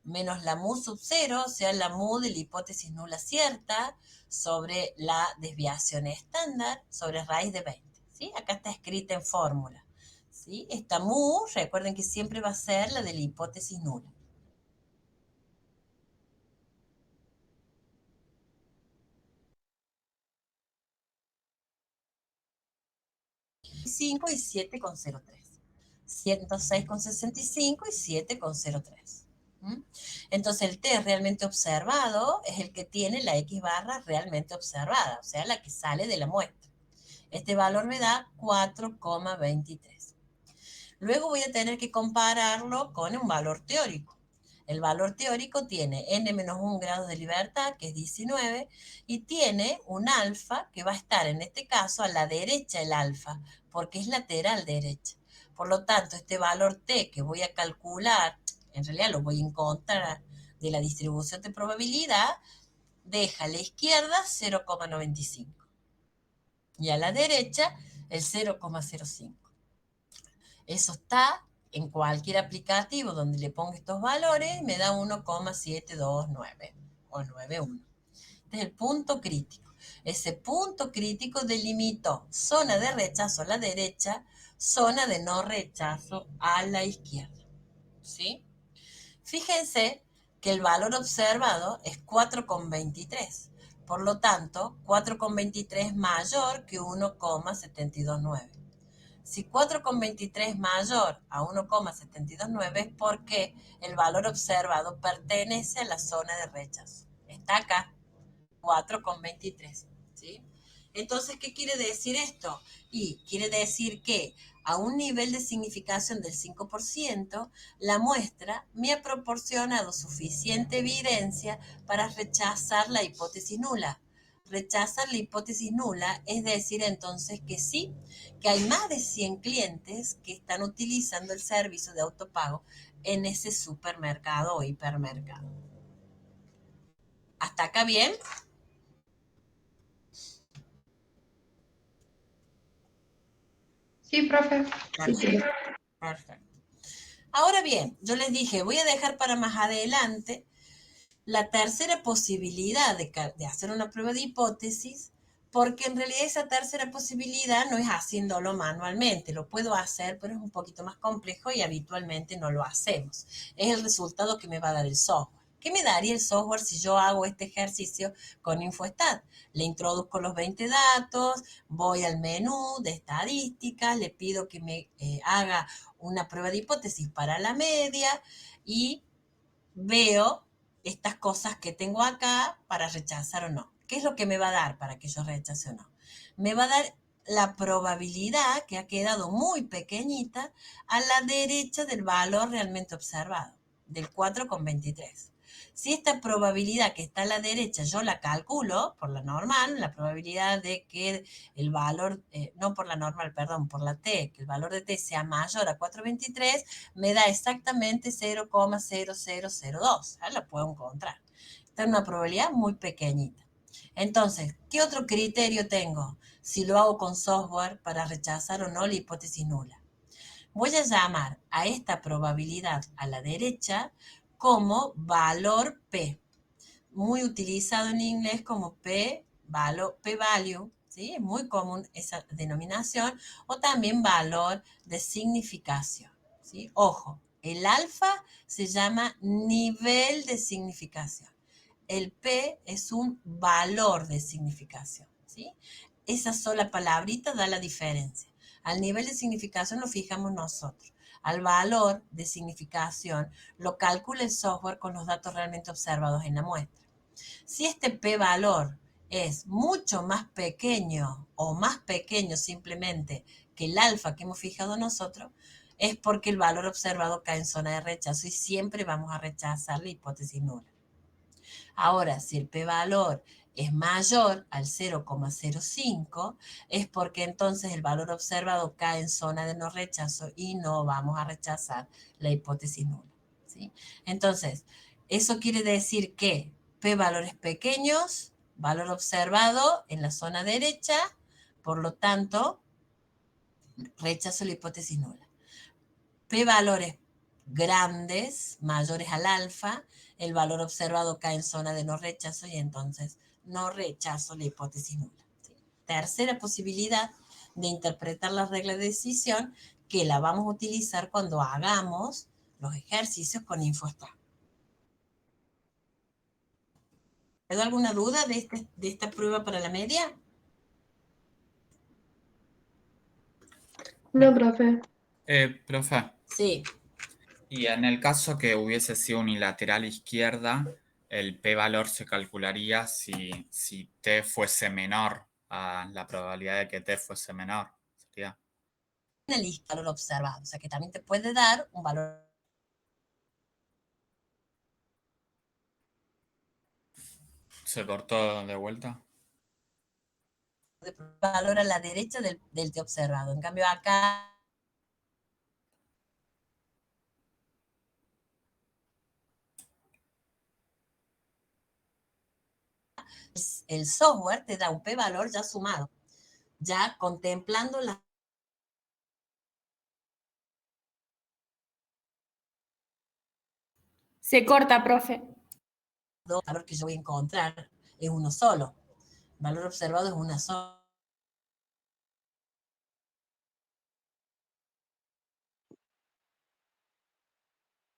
menos la mu sub 0, o sea, la mu de la hipótesis nula cierta, sobre la desviación estándar, sobre raíz de 20. ¿Sí? Acá está escrita en fórmula. ¿Sí? Esta mu, recuerden que siempre va a ser la de la hipótesis nula. Y 7,03. 106,65 y 7,03. Entonces el t realmente observado es el que tiene la x barra realmente observada, o sea, la que sale de la muestra. Este valor me da 4,23. Luego voy a tener que compararlo con un valor teórico. El valor teórico tiene n-1 grados de libertad, que es 19, y tiene un alfa que va a estar, en este caso, a la derecha el alfa, porque es lateral derecha. Por lo tanto, este valor t que voy a calcular, en realidad lo voy a encontrar de la distribución de probabilidad, deja a la izquierda 0,95 y a la derecha el 0,05. Eso está en cualquier aplicativo donde le ponga estos valores, me da 1,729 o 91. Este es el punto crítico. Ese punto crítico delimitó zona de rechazo a la derecha, zona de no rechazo a la izquierda. ¿Sí? Fíjense que el valor observado es 4,23. Por lo tanto, 4,23 es mayor que 1,729. Si 4,23 es mayor a 1,729 es porque el valor observado pertenece a la zona de rechazo. Está acá, 4,23. ¿Sí? Entonces, ¿qué quiere decir esto? Y quiere decir que a un nivel de significación del 5%, la muestra me ha proporcionado suficiente evidencia para rechazar la hipótesis nula. Rechazar la hipótesis nula es decir entonces que sí, que hay más de 100 clientes que están utilizando el servicio de autopago en ese supermercado o hipermercado. ¿Hasta acá bien? Sí, profe. Perfecto. Perfecto. Ahora bien, yo les dije, voy a dejar para más adelante la tercera posibilidad de hacer una prueba de hipótesis, porque en realidad esa tercera posibilidad no es haciéndolo manualmente, lo puedo hacer, pero es un poquito más complejo y habitualmente no lo hacemos. Es el resultado que me va a dar el software. ¿Qué me daría el software si yo hago este ejercicio con InfoStat? Le introduzco los 20 datos, voy al menú de estadísticas, le pido que me haga una prueba de hipótesis para la media y veo estas cosas que tengo acá para rechazar o no. ¿Qué es lo que me va a dar para que yo rechace o no? Me va a dar la probabilidad, que ha quedado muy pequeñita, a la derecha del valor realmente observado, del 4,23. Si esta probabilidad que está a la derecha yo la calculo por la normal, la probabilidad de que el valor, no por la normal, perdón, por la t, que el valor de t sea mayor a 4,23, me da exactamente 0,0002. La puedo encontrar. Esta es una probabilidad muy pequeñita. Entonces, ¿qué otro criterio tengo si lo hago con software para rechazar o no la hipótesis nula? Voy a llamar a esta probabilidad a la derecha como valor P, muy utilizado en inglés como P-value, ¿sí? Es muy común esa denominación, o también valor de significación, ¿sí? Ojo, el alfa se llama nivel de significación. El P es un valor de significación, ¿sí? Esa sola palabrita da la diferencia. Al nivel de significación lo fijamos nosotros. Al valor de significación lo calcula el software con los datos realmente observados en la muestra. Si este p-valor es mucho más pequeño o más pequeño simplemente que el alfa que hemos fijado nosotros, es porque el valor observado cae en zona de rechazo y siempre vamos a rechazar la hipótesis nula. Ahora, si el p-valor es mayor al 0,05, es porque entonces el valor observado cae en zona de no rechazo y no vamos a rechazar la hipótesis nula, ¿sí? Entonces, eso quiere decir que p-valores pequeños, valor observado en la zona derecha, por lo tanto, rechazo la hipótesis nula. P-valores grandes, mayores al alfa, el valor observado cae en zona de no rechazo y entonces no rechazo la hipótesis nula. ¿Sí? Tercera posibilidad de interpretar la regla de decisión, que la vamos a utilizar cuando hagamos los ejercicios con InfoStat. ¿Hay alguna duda de esta prueba para la media? No, profe. Profe, Sí. y en el caso que hubiese sido unilateral izquierda, el p-valor se calcularía si t fuese menor a la probabilidad de que t fuese menor. Sería. El valor observado, o sea que también te puede dar un valor. ¿Se cortó de vuelta? De valor a la derecha del T observado. En cambio acá el software te da un p-valor ya sumado, ya contemplando la Se corta, profe. valor que yo voy a encontrar es uno solo. El valor observado es una sola.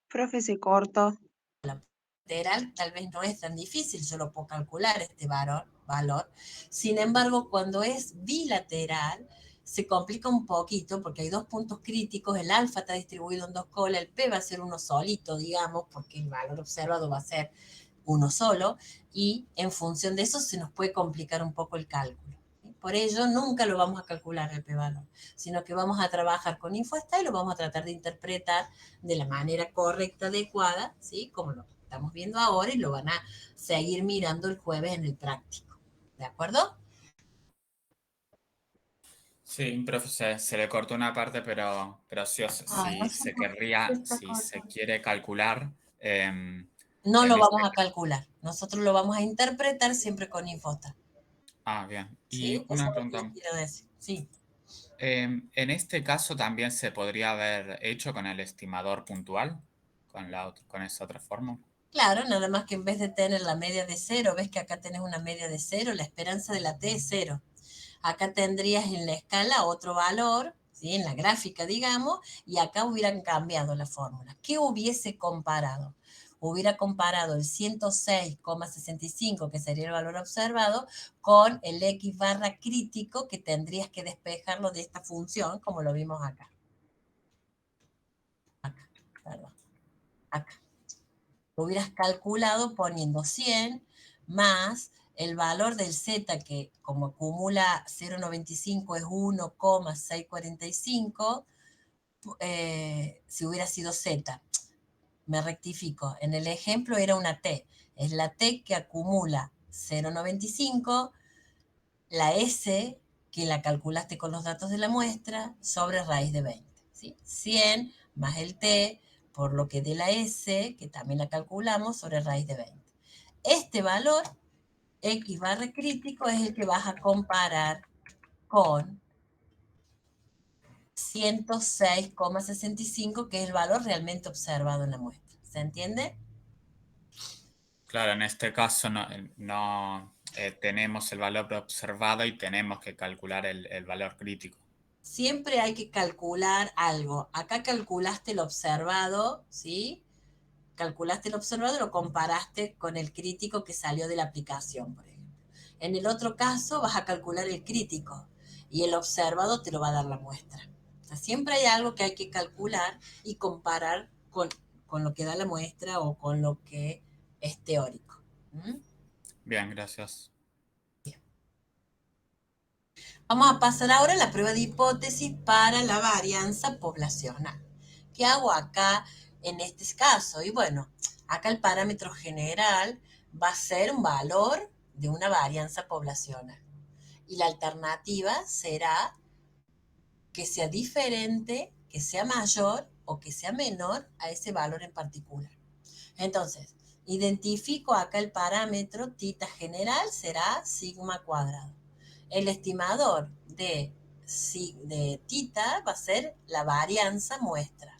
Profe, se cortó. Lateral tal vez no es tan difícil, yo lo puedo calcular este valor. Sin embargo, cuando es bilateral, se complica un poquito porque hay dos puntos críticos, el alfa está distribuido en dos colas, el P va a ser uno solito, digamos, porque el valor observado va a ser uno solo, y en función de eso se nos puede complicar un poco el cálculo. Por ello, nunca lo vamos a calcular el p-valor, sino que vamos a trabajar con InfoStat y lo vamos a tratar de interpretar de la manera correcta, adecuada, ¿sí? Como lo estamos viendo ahora y lo van a seguir mirando el jueves en el práctico. ¿De acuerdo? Sí, profe, se le cortó una parte, pero sí, No si sé se por qué querría, está si se cortando. quiere calcular, No en lo este vamos a calcular. Nosotros lo vamos a interpretar siempre con InfoStat. bien. Y ¿Sí? Eso una es lo que les pregunta. quiero decir. Sí. En este caso también se podría haber hecho con el estimador puntual, con esa otra forma. Claro, nada más que en vez de tener la media de 0, ves que acá tenés una media de 0, la esperanza de la T es 0. Acá tendrías en la escala otro valor, ¿sí? En la gráfica, digamos, y acá hubieran cambiado la fórmula. ¿Qué hubiese comparado? Hubiera comparado el 106,65, que sería el valor observado, con el X barra crítico, que tendrías que despejarlo de esta función, como lo vimos acá. Acá, perdón. Acá. Lo hubieras calculado poniendo 100 más el valor del Z, que como acumula 0,95 es 1,645, si hubiera sido Z. Me rectifico, en el ejemplo era una T, es la T que acumula 0,95, la S que la calculaste con los datos de la muestra sobre raíz de 20. ¿Sí? 100 más el T por lo que de la S, que también la calculamos, sobre raíz de 20. Este valor, X barra crítico, es el que vas a comparar con 106,65, que es el valor realmente observado en la muestra. ¿Se entiende? Claro, en este caso no tenemos el valor observado y tenemos que calcular el valor crítico. Siempre hay que calcular algo. Acá calculaste el observado, ¿sí? Calculaste el observado y lo comparaste con el crítico que salió de la aplicación, por ejemplo. En el otro caso vas a calcular el crítico y el observado te lo va a dar la muestra. O sea, siempre hay algo que hay que calcular y comparar con lo que da la muestra o con lo que es teórico. ¿Mm? Bien, gracias. Vamos a pasar ahora a la prueba de hipótesis para la varianza poblacional. ¿Qué hago acá en este caso? Y bueno, acá el parámetro general va a ser un valor de una varianza poblacional. Y la alternativa será que sea diferente, que sea mayor o que sea menor a ese valor en particular. Entonces, identifico acá el parámetro tita general será sigma cuadrado. El estimador de tita va a ser la varianza muestral.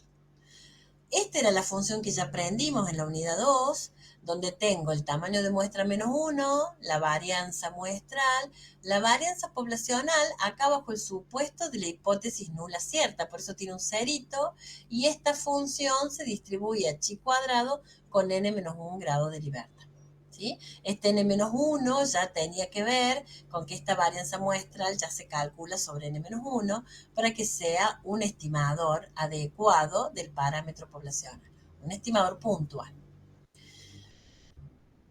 Esta era la función que ya aprendimos en la unidad 2, donde tengo el tamaño de muestra menos 1, la varianza muestral, la varianza poblacional, acá bajo el supuesto de la hipótesis nula cierta, por eso tiene un cerito, y esta función se distribuye a chi cuadrado con n menos 1 grado de libertad. ¿Sí? Este n-1 ya tenía que ver con que esta varianza muestral ya se calcula sobre n-1 para que sea un estimador adecuado del parámetro poblacional, un estimador puntual.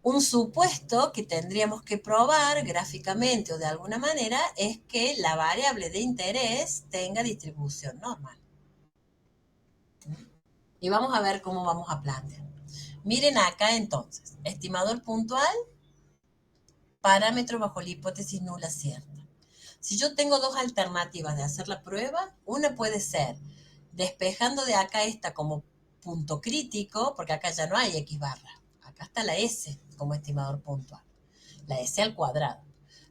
Un supuesto que tendríamos que probar gráficamente o de alguna manera es que la variable de interés tenga distribución normal. Y vamos a ver cómo vamos a plantear. Miren acá entonces, estimador puntual, parámetro bajo la hipótesis nula cierta. Si yo tengo dos alternativas de hacer la prueba, una puede ser despejando de acá esta como punto crítico, porque acá ya no hay x barra. Acá está la s como estimador puntual, la s al cuadrado.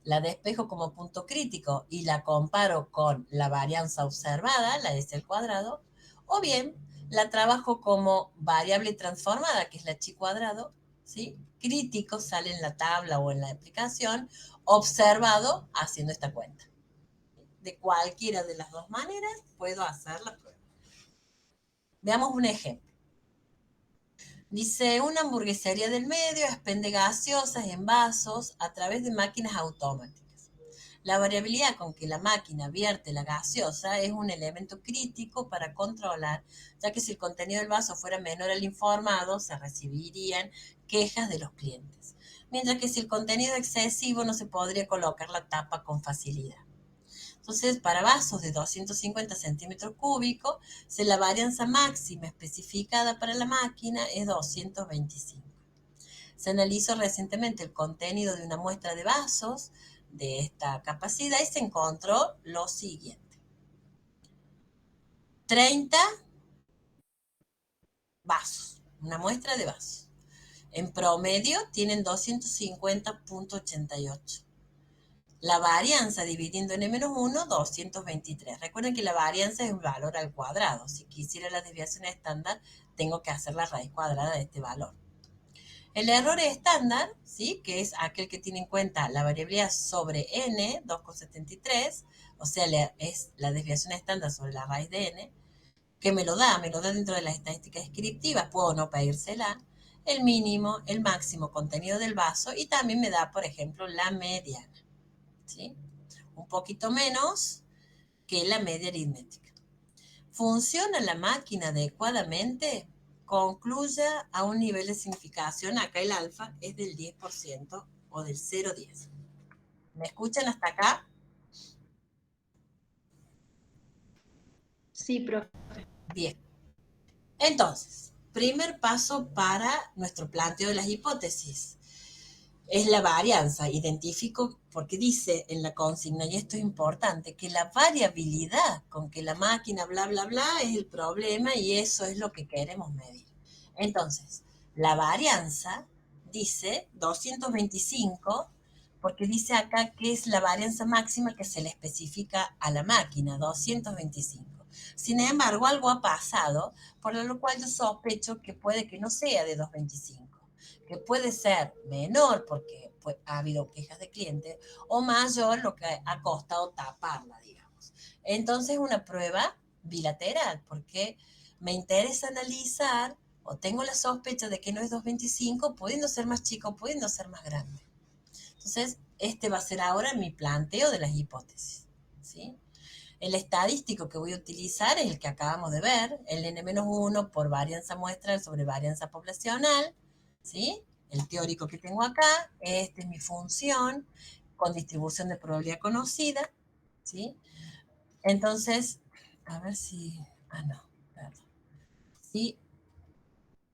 La despejo como punto crítico y la comparo con la varianza observada, la s al cuadrado, o bien la trabajo como variable transformada, que es la chi cuadrado, ¿sí? Crítico sale en la tabla o en la aplicación, observado haciendo esta cuenta. De cualquiera de las dos maneras puedo hacer la prueba. Veamos un ejemplo. Dice, una hamburguesería del medio expende gaseosas en vasos a través de máquinas automáticas. La variabilidad con que la máquina vierte la gaseosa es un elemento crítico para controlar, ya que si el contenido del vaso fuera menor al informado, se recibirían quejas de los clientes. Mientras que si el contenido es excesivo, no se podría colocar la tapa con facilidad. Entonces, para vasos de 250 centímetros cúbicos, la varianza máxima especificada para la máquina es 225. Se analizó recientemente el contenido de una muestra de vasos de esta capacidad y se encontró lo siguiente. 30 vasos, una muestra de vasos. En promedio tienen 250.88. La varianza dividiendo en n-1, 223. Recuerden que la varianza es el valor al cuadrado. Si quisiera la desviación estándar, tengo que hacer la raíz cuadrada de este valor. El error estándar, ¿sí? Que es aquel que tiene en cuenta la variabilidad sobre n, 2,73, o sea, es la desviación estándar sobre la raíz de n, que me lo da dentro de las estadísticas descriptivas, puedo no pedírsela, el mínimo, el máximo contenido del vaso y también me da, por ejemplo, la mediana. ¿Sí? Un poquito menos que la media aritmética. ¿Funciona la máquina adecuadamente? Concluya a un nivel de significación, acá el alfa es del 10% o del 0,10. ¿Me escuchan hasta acá? Sí, profe. Bien. Entonces, primer paso para nuestro planteo de las hipótesis. Es la varianza. Identifico, porque dice en la consigna, y esto es importante, que la variabilidad con que la máquina bla, bla, bla es el problema y eso es lo que queremos medir. Entonces, la varianza dice 225, porque dice acá que es la varianza máxima que se le especifica a la máquina, 225. Sin embargo, algo ha pasado, por lo cual yo sospecho que puede que no sea de 225. que puede ser menor porque ha habido quejas de clientes o mayor lo que ha costado taparla, digamos. Entonces una prueba bilateral, porque me interesa analizar o tengo la sospecha de que no es 225, pudiendo ser más chico, pudiendo ser más grande. Entonces, este va a ser ahora mi planteo de las hipótesis, ¿sí? El estadístico que voy a utilizar es el que acabamos de ver, el n-1 por varianza muestral sobre varianza poblacional, ¿sí? El teórico que tengo acá, esta es mi función con distribución de probabilidad conocida, ¿sí? Entonces, a ver si, no, perdón. Sí,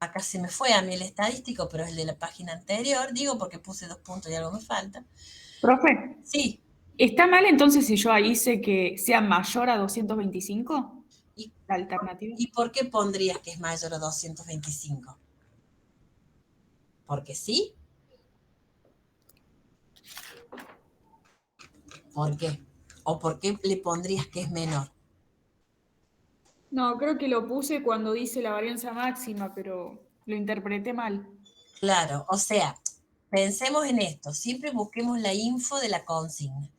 acá se me fue a mí el estadístico, pero es el de la página anterior, digo porque puse 2 puntos y algo me falta. Profe, Sí, ¿está mal entonces si yo ahí hice que sea mayor a 225? ¿y, La alternativa. ¿y por qué pondrías que es mayor a 225? ¿Porque sí? ¿Por qué? ¿O por qué le pondrías que es menor? No, creo que lo puse cuando dice la varianza máxima, pero lo interpreté mal. Claro, o sea, pensemos en esto, siempre busquemos la info de la consigna.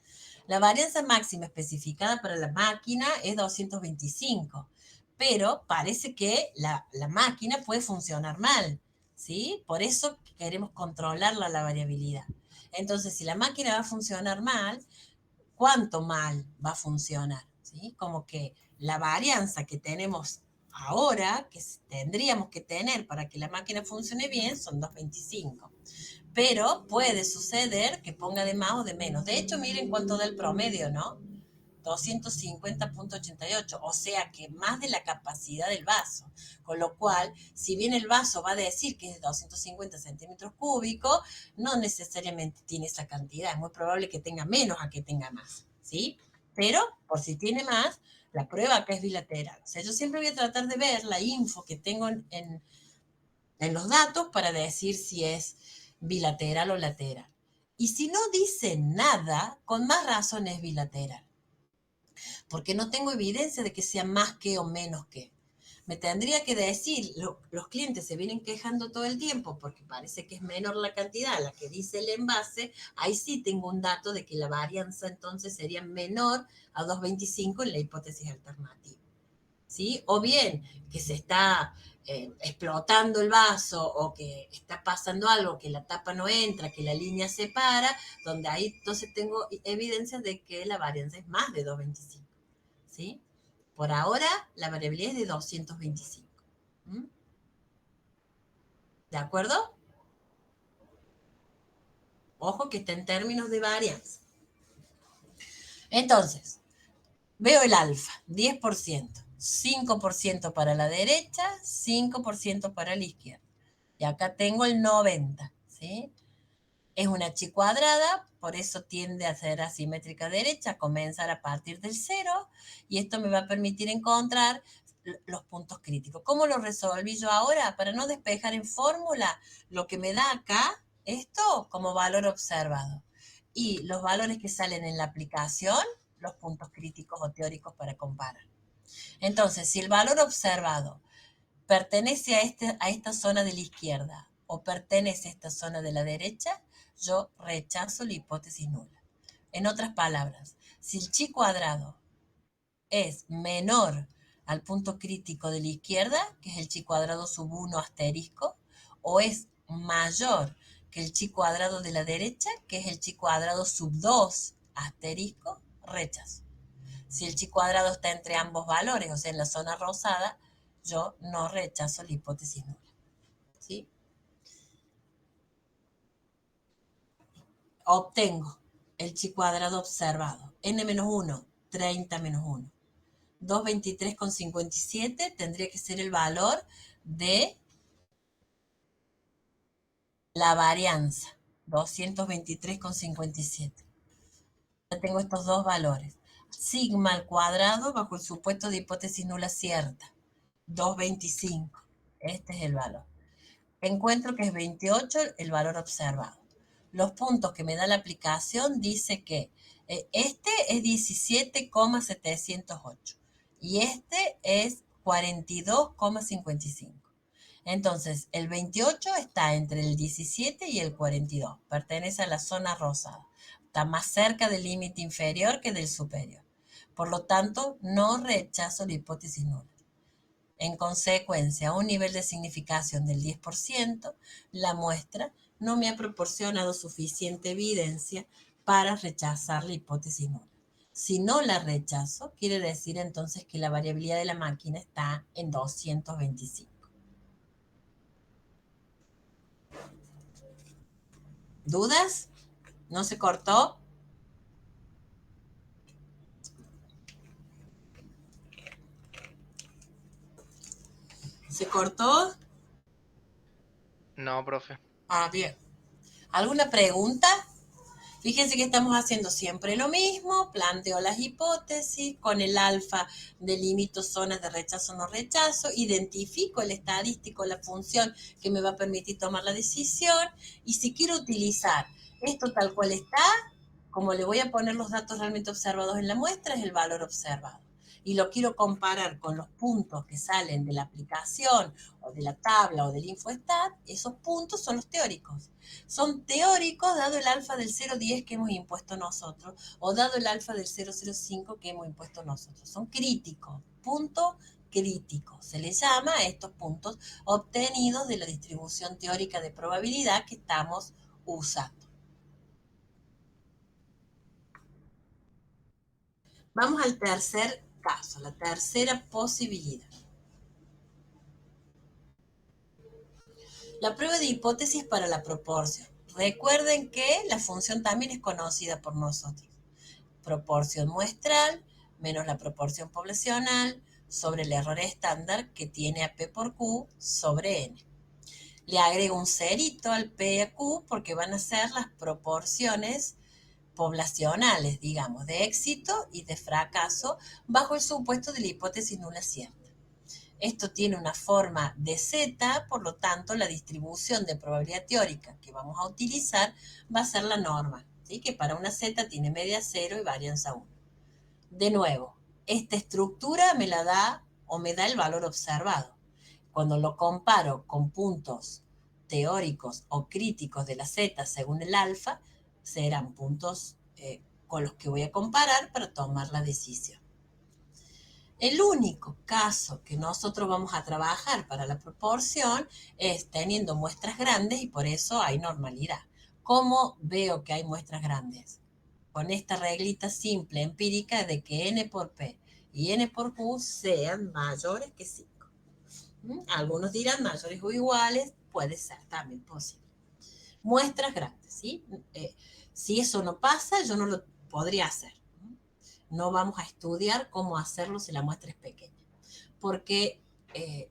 La varianza máxima especificada para la máquina es 225, pero parece que la máquina puede funcionar mal, ¿sí? Por eso queremos controlarla la variabilidad. Entonces, si la máquina va a funcionar mal, ¿cuánto mal va a funcionar? ¿Sí? Como que la varianza que tenemos ahora, que tendríamos que tener para que la máquina funcione bien, son 225. Pero puede suceder que ponga de más o de menos. De hecho, miren cuánto da el promedio, ¿no? 250.88, o sea que más de la capacidad del vaso. Con lo cual, si bien el vaso va a decir que es 250 centímetros cúbicos, no necesariamente tiene esa cantidad. Es muy probable que tenga menos a que tenga más, ¿sí? Pero, por si tiene más, la prueba acá es bilateral. O sea, yo siempre voy a tratar de ver la info que tengo en los datos para decir si es bilateral o lateral. Y si no dice nada, con más razón es bilateral, porque no tengo evidencia de que sea más que o menos que. Me tendría que decir, los clientes se vienen quejando todo el tiempo porque parece que es menor la cantidad a la que dice el envase, ahí sí tengo un dato de que la varianza entonces sería menor a 225 en la hipótesis alternativa, ¿sí? O bien que se está explotando el vaso o que está pasando algo, que la tapa no entra, que la línea se para, donde ahí entonces tengo evidencia de que la varianza es más de 225. ¿Sí? Por ahora, la variabilidad es de 225. ¿Mm? ¿De acuerdo? Ojo que está en términos de varianza. Entonces, veo el alfa, 10%, 5% para la derecha, 5% para la izquierda. Y acá tengo el 90, ¿sí? Es una H cuadrada, por eso tiende a ser asimétrica derecha, comenzar a partir del 0, y esto me va a permitir encontrar los puntos críticos. ¿Cómo lo resolví yo ahora? Para no despejar en fórmula, lo que me da acá, esto como valor observado. Y los valores que salen en la aplicación, los puntos críticos o teóricos para comparar. Entonces, si el valor observado pertenece a esta zona de la izquierda o pertenece a esta zona de la derecha, yo rechazo la hipótesis nula. En otras palabras, si el chi cuadrado es menor al punto crítico de la izquierda, que es el chi cuadrado sub 1 asterisco, o es mayor que el chi cuadrado de la derecha, que es el chi cuadrado sub 2 asterisco, rechazo. Si el chi cuadrado está entre ambos valores, o sea, en la zona rosada, yo no rechazo la hipótesis nula. ¿Sí? Obtengo el chi cuadrado observado. N-1, 30 menos 1. 223,57 tendría que ser el valor de la varianza. 223,57. Ya tengo estos dos valores. Sigma al cuadrado bajo el supuesto de hipótesis nula cierta. 225. Este es el valor. Encuentro que es 28 el valor observado. Los puntos que me da la aplicación dice que este es 17,708 y este es 42,55. Entonces, el 28 está entre el 17 y el 42. Pertenece a la zona rosada. Está más cerca del límite inferior que del superior. Por lo tanto, no rechazo la hipótesis nula. En consecuencia, a un nivel de significación del 10%, la muestra no me ha proporcionado suficiente evidencia para rechazar la hipótesis nula. Si no la rechazo, quiere decir entonces que la variabilidad de la máquina está en 225. ¿Dudas? ¿No se cortó? ¿Se cortó? No, profe. Ah, bien. ¿Alguna pregunta? Fíjense que estamos haciendo siempre lo mismo, planteo las hipótesis, con el alfa delimito zonas de rechazo o no rechazo, identifico el estadístico, la función que me va a permitir tomar la decisión, y si quiero utilizar esto tal cual está, como le voy a poner los datos realmente observados en la muestra, es el valor observado. Y lo quiero comparar con los puntos que salen de la aplicación o de la tabla o del InfoStat, esos puntos son los teóricos. Son teóricos dado el alfa del 0,10 que hemos impuesto nosotros o dado el alfa del 0,05 que hemos impuesto nosotros. Son críticos, punto crítico. Se les llama a estos puntos obtenidos de la distribución teórica de probabilidad que estamos usando. Vamos al tercer caso, la tercera posibilidad. La prueba de hipótesis para la proporción. Recuerden que la función también es conocida por nosotros. Proporción muestral menos la proporción poblacional sobre el error estándar que tiene a P por Q sobre N. Le agrego un cerito al P y a Q porque van a ser las proporciones poblacionales, digamos, de éxito y de fracaso bajo el supuesto de la hipótesis nula cierta. Esto tiene una forma de Z, por lo tanto, la distribución de probabilidad teórica que vamos a utilizar va a ser la norma, ¿sí? Que para una Z tiene media 0 y varianza 1. De nuevo, esta estructura me la da o me da el valor observado. Cuando lo comparo con puntos teóricos o críticos de la Z según el alfa, serán puntos con los que voy a comparar para tomar la decisión. El único caso que nosotros vamos a trabajar para la proporción es teniendo muestras grandes y por eso hay normalidad. ¿Cómo veo que hay muestras grandes? Con esta reglita simple, empírica, de que N por P y N por Q sean mayores que 5. Algunos dirán mayores o iguales, puede ser también posible. Muestras grandes, ¿sí? Si eso no pasa, yo no lo podría hacer. No vamos a estudiar cómo hacerlo si la muestra es pequeña, porque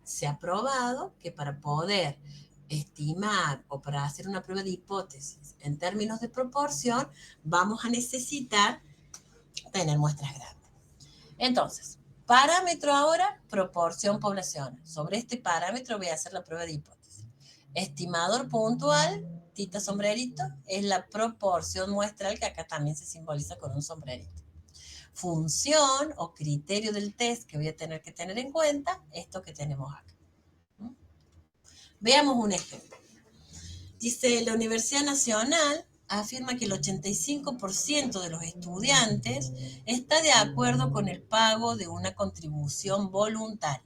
se ha probado que para poder estimar o para hacer una prueba de hipótesis en términos de proporción, vamos a necesitar tener muestras grandes. Entonces, parámetro ahora, proporción poblacional. Sobre este parámetro voy a hacer la prueba de hipótesis. Estimador puntual, tita sombrerito, es la proporción muestral que acá también se simboliza con un sombrerito. Función o criterio del test que voy a tener que tener en cuenta, esto que tenemos acá. Veamos un ejemplo. Dice, la Universidad Nacional afirma que el 85% de los estudiantes está de acuerdo con el pago de una contribución voluntaria,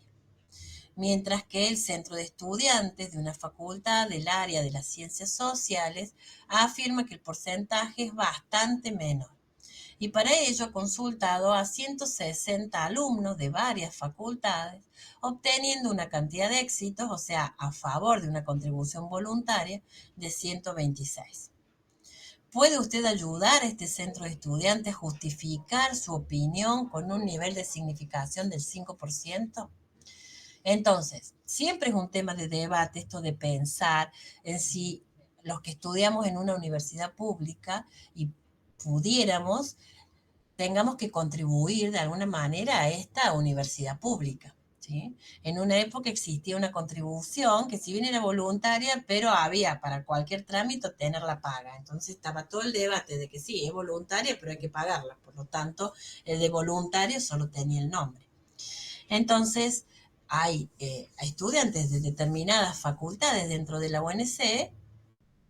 mientras que el centro de estudiantes de una facultad del área de las ciencias sociales afirma que el porcentaje es bastante menor. Y para ello ha consultado a 160 alumnos de varias facultades, obteniendo una cantidad de éxitos, o sea, a favor de una contribución voluntaria, de 126. ¿Puede usted ayudar a este centro de estudiantes a justificar su opinión con un nivel de significación del 5%? Entonces, siempre es un tema de debate esto de pensar en si los que estudiamos en una universidad pública y pudiéramos, tengamos que contribuir de alguna manera a esta universidad pública, ¿sí? En una época existía una contribución que si bien era voluntaria, pero había para cualquier trámite tener la paga. Entonces estaba todo el debate de que sí, es voluntaria, pero hay que pagarla. Por lo tanto, el de voluntario solo tenía el nombre. Entonces, hay estudiantes de determinadas facultades dentro de la UNC,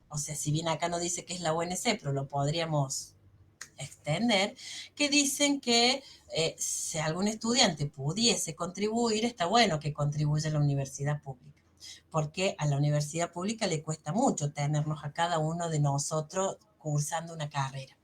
o sea, si bien acá no dice que es la UNC, pero lo podríamos extender, que dicen que si algún estudiante pudiese contribuir, está bueno que contribuya a la universidad pública, porque a la universidad pública le cuesta mucho tenernos a cada uno de nosotros cursando una carrera.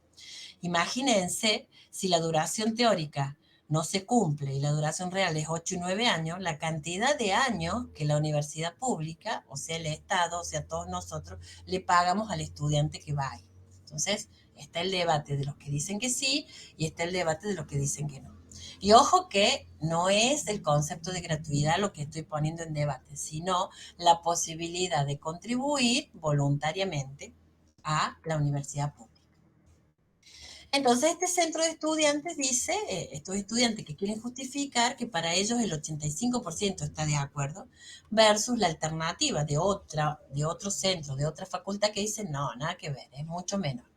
Imagínense si la duración teórica no se cumple y la duración real es 8 y 9 años, la cantidad de años que la universidad pública, o sea, el Estado, o sea, todos nosotros, le pagamos al estudiante que va ahí. Entonces, está el debate de los que dicen que sí y está el debate de los que dicen que no. Y ojo que no es el concepto de gratuidad lo que estoy poniendo en debate, sino la posibilidad de contribuir voluntariamente a la universidad pública. Entonces, este centro de estudiantes dice, estos estudiantes que quieren justificar que para ellos el 85% está de acuerdo, versus la alternativa de otro centro, de otra facultad que dice, no, nada que ver, es mucho menor.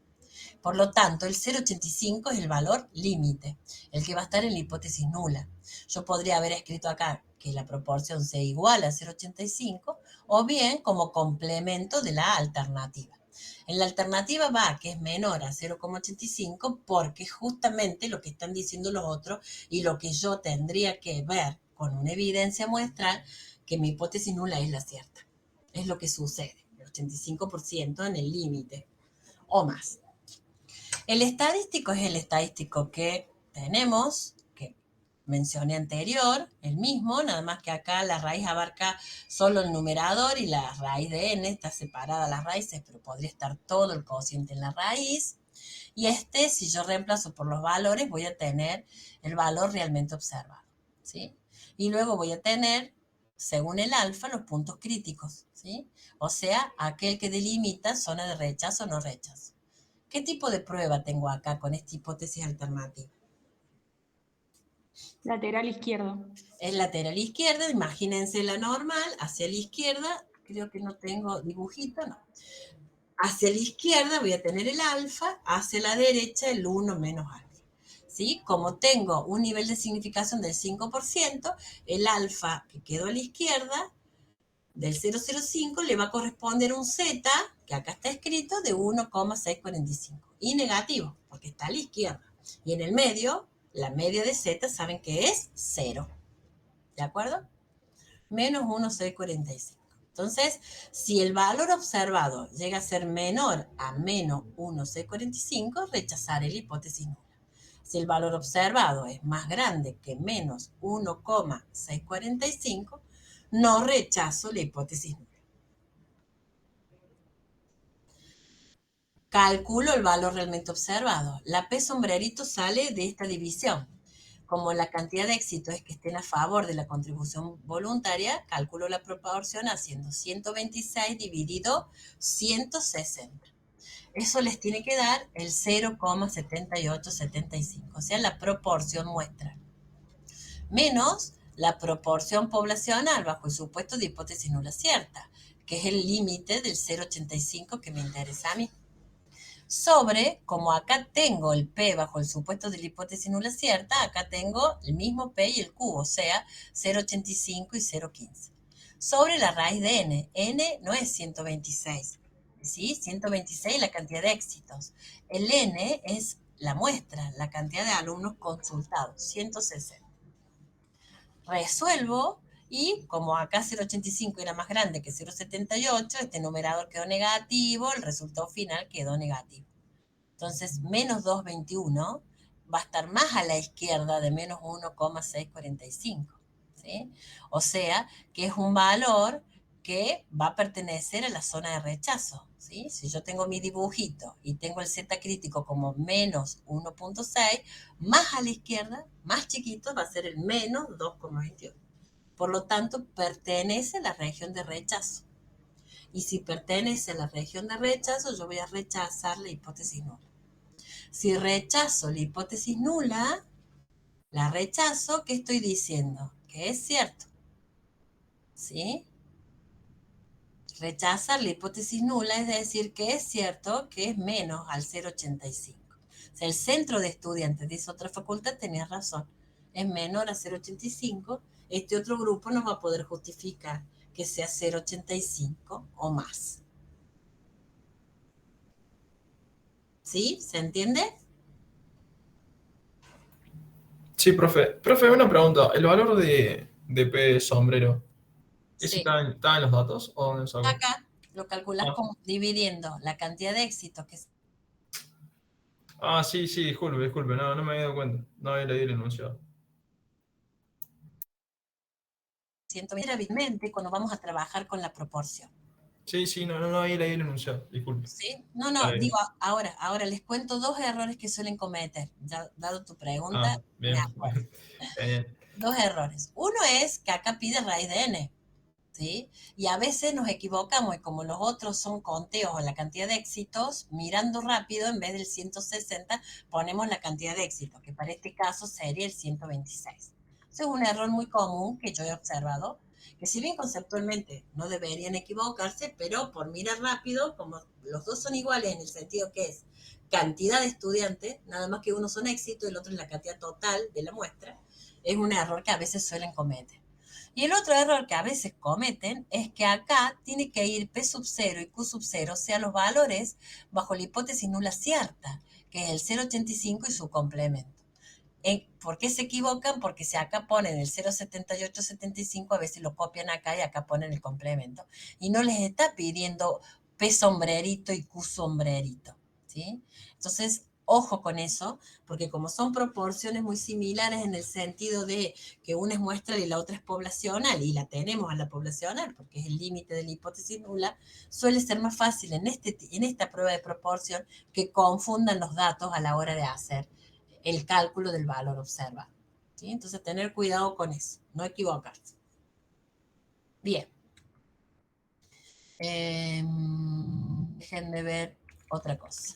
Por lo tanto, el 0,85 es el valor límite, el que va a estar en la hipótesis nula. Yo podría haber escrito acá que la proporción sea igual a 0,85 o bien como complemento de la alternativa. En la alternativa va que es menor a 0,85 porque justamente lo que están diciendo los otros y lo que yo tendría que ver con una evidencia muestral que mi hipótesis nula es la cierta. Es lo que sucede, el 85% en el límite o más. El estadístico es el estadístico que tenemos, que mencioné anterior, el mismo, nada más que acá la raíz abarca solo el numerador y la raíz de n está separada las raíces, pero podría estar todo el cociente en la raíz. Y si yo reemplazo por los valores, voy a tener el valor realmente observado, ¿sí? Y luego voy a tener, según el alfa, los puntos críticos, ¿sí? O sea, aquel que delimita zona de rechazo o no rechazo. ¿Qué tipo de prueba tengo acá con esta hipótesis alternativa? Lateral izquierdo. El lateral izquierda, imagínense la normal, hacia la izquierda, creo que no tengo dibujito, no. Hacia la izquierda voy a tener el alfa, hacia la derecha el 1 menos alfa. ¿Sí? Como tengo un nivel de significación del 5%, el alfa que quedó a la izquierda del 0,05 le va a corresponder un Z, que acá está escrito, de 1,645. Y negativo, porque está a la izquierda. Y en el medio, la media de Z, saben que es 0. ¿De acuerdo? Menos 1,645. Entonces, si el valor observado llega a ser menor a menos 1,645, rechazaré la hipótesis nula. Si el valor observado es más grande que menos 1,645, no rechazo la hipótesis nula. Calculo el valor realmente observado. La P sombrerito sale de esta división. Como la cantidad de éxitos es que estén a favor de la contribución voluntaria, calculo la proporción haciendo 126 dividido 160. Eso les tiene que dar el 0,7875, o sea, la proporción muestra. Menos la proporción poblacional bajo el supuesto de hipótesis nula cierta, que es el límite del 0,85 que me interesa a mí. Sobre, como acá tengo el P bajo el supuesto de la hipótesis nula cierta, acá tengo el mismo P y el Q, o sea, 0,85 y 0,15. Sobre la raíz de N, N no es 126, ¿sí? 126 es la cantidad de éxitos. El N es la muestra, la cantidad de alumnos consultados, 160. Resuelvo y como acá 0,85 era más grande que 0,78, este numerador quedó negativo, el resultado final quedó negativo. Entonces, menos 2,21 va a estar más a la izquierda de menos 1,645. ¿Sí? O sea, que es un valor que va a pertenecer a la zona de rechazo. ¿Sí? Si yo tengo mi dibujito y tengo el Z crítico como menos 1,6, más a la izquierda, más chiquito, va a ser el menos 2,21. Por lo tanto, pertenece a la región de rechazo. Y si pertenece a la región de rechazo, yo voy a rechazar la hipótesis nula. Si rechazo la hipótesis nula, la rechazo, ¿qué estoy diciendo? Que es cierto. ¿Sí? Rechazar la hipótesis nula es decir que es cierto que es menos al 0,85. O sea, el centro de estudiantes dice otra facultad, tenía razón. Es menor a 0,85, este otro grupo no va a poder justificar que sea 0,85 o más. ¿Sí? ¿Se entiende? Sí, profe. Profe, una pregunta. ¿El valor de P sombrero, ese Sí. está en los datos o dónde lo saco? Acá lo calculas Ah. como dividiendo la cantidad de éxitos que Sí, disculpe, no me había dado cuenta. No había leído el enunciado. 120 habitualmente cuando vamos a trabajar con la proporción. Sí, no había leído el enunciado, disculpe. ¿Sí? No, digo, ahora les cuento 2 errores que suelen cometer. Ya, dado tu pregunta, Bien. me acuerdo. Genial. 2 errores. Uno es que acá pide raíz de n, ¿sí? Y a veces nos equivocamos y como los otros son conteos o la cantidad de éxitos, mirando rápido, en vez del 160, ponemos la cantidad de éxitos, que para este caso sería el 126. Ese es un error muy común que yo he observado, que si bien conceptualmente no deberían equivocarse, pero por mirar rápido, como los dos son iguales en el sentido que es cantidad de estudiantes, nada más que uno son éxitos y el otro es la cantidad total de la muestra, es un error que a veces suelen cometer. Y el otro error que a veces cometen es que acá tiene que ir P sub 0 y Q sub 0, o sea, los valores bajo la hipótesis nula cierta, que es el 0,85 y su complemento. ¿Por qué se equivocan? Porque si acá ponen el 0,7875, a veces lo copian acá y acá ponen el complemento. Y no les está pidiendo P sombrerito y Q sombrerito, ¿sí? Entonces, ojo con eso, porque como son proporciones muy similares en el sentido de que una es muestral y la otra es poblacional, y la tenemos a la poblacional, porque es el límite de la hipótesis nula, suele ser más fácil en esta prueba de proporción que confundan los datos a la hora de hacer el cálculo del valor observado. ¿Sí? Entonces, tener cuidado con eso, no equivocarse. Bien. Déjenme ver otra cosa.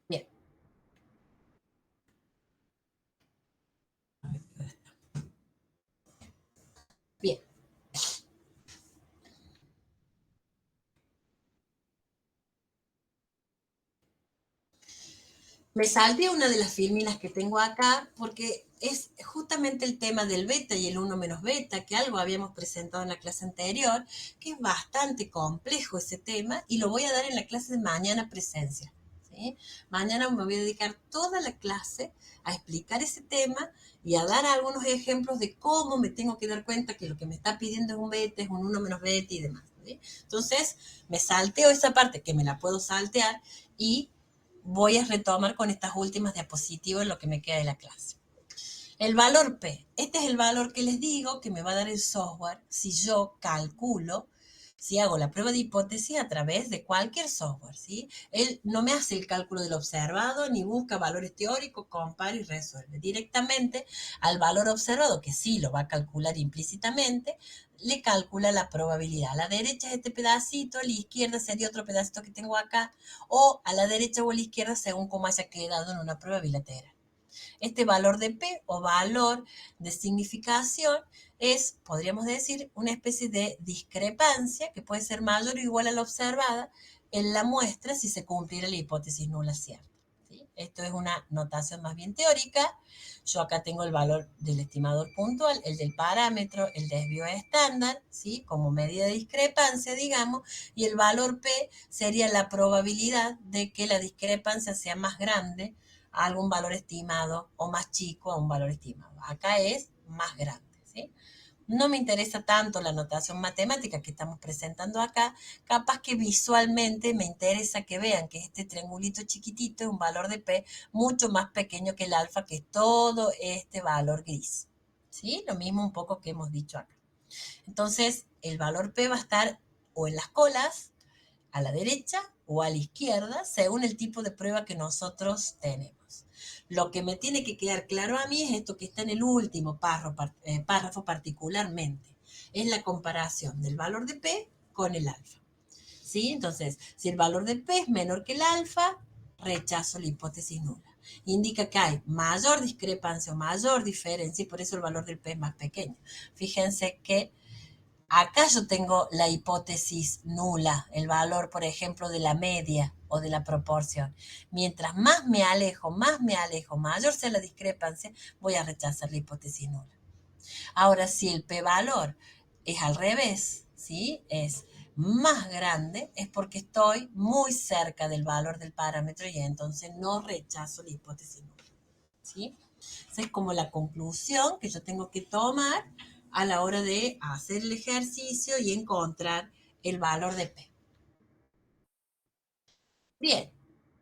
Bien. Bien. Me salté una de las fórmulas que tengo acá porque es justamente el tema del beta y el 1 menos beta, que algo habíamos presentado en la clase anterior, que es bastante complejo ese tema y lo voy a dar en la clase de mañana presencia. ¿Sí? Mañana me voy a dedicar toda la clase a explicar ese tema y a dar algunos ejemplos de cómo me tengo que dar cuenta que lo que me está pidiendo es un beta, es un 1 menos beta y demás. ¿Sí? Entonces, me salteo esa parte que me la puedo saltear y voy a retomar con estas últimas diapositivas en lo que me queda de la clase. El valor P. Este es el valor que les digo que me va a dar el software si yo calculo, si hago la prueba de hipótesis a través de cualquier software, ¿sí? Él no me hace el cálculo del observado, ni busca valores teóricos, compara y resuelve. Directamente al valor observado, que sí lo va a calcular implícitamente, le calcula la probabilidad. A la derecha es este pedacito, a la izquierda sería otro pedacito que tengo acá, o a la derecha o a la izquierda según cómo haya quedado en una prueba bilateral. Este valor de P o valor de significación es, podríamos decir, una especie de discrepancia que puede ser mayor o igual a la observada en la muestra si se cumpliera la hipótesis nula cierta. ¿Sí? Esto es una notación más bien teórica. Yo acá tengo el valor del estimador puntual, el del parámetro, el desvío estándar, ¿sí? Como medida de discrepancia, digamos, y el valor P sería la probabilidad de que la discrepancia sea más grande a algún valor estimado o más chico a un valor estimado. Acá es más grande, ¿sí? No me interesa tanto la notación matemática que estamos presentando acá, capaz que visualmente me interesa que vean que este triangulito chiquitito es un valor de P mucho más pequeño que el alfa, que es todo este valor gris, ¿sí? Lo mismo un poco que hemos dicho acá. Entonces, el valor P va a estar o en las colas, a la derecha o a la izquierda, según el tipo de prueba que nosotros tenemos. Lo que me tiene que quedar claro a mí es esto que está en el último párrafo particularmente. Es la comparación del valor de P con el alfa. ¿Sí? Entonces, si el valor de P es menor que el alfa, rechazo la hipótesis nula. Indica que hay mayor discrepancia o mayor diferencia y por eso el valor del P es más pequeño. Fíjense que Acá yo tengo la hipótesis nula, el valor, por ejemplo, de la media o de la proporción. Mientras más me alejo, mayor sea la discrepancia, voy a rechazar la hipótesis nula. Ahora, si el p-valor es al revés, ¿sí? Es más grande, es porque estoy muy cerca del valor del parámetro y entonces no rechazo la hipótesis nula, ¿sí? Esa es como la conclusión que yo tengo que tomar a la hora de hacer el ejercicio y encontrar el valor de P. Bien,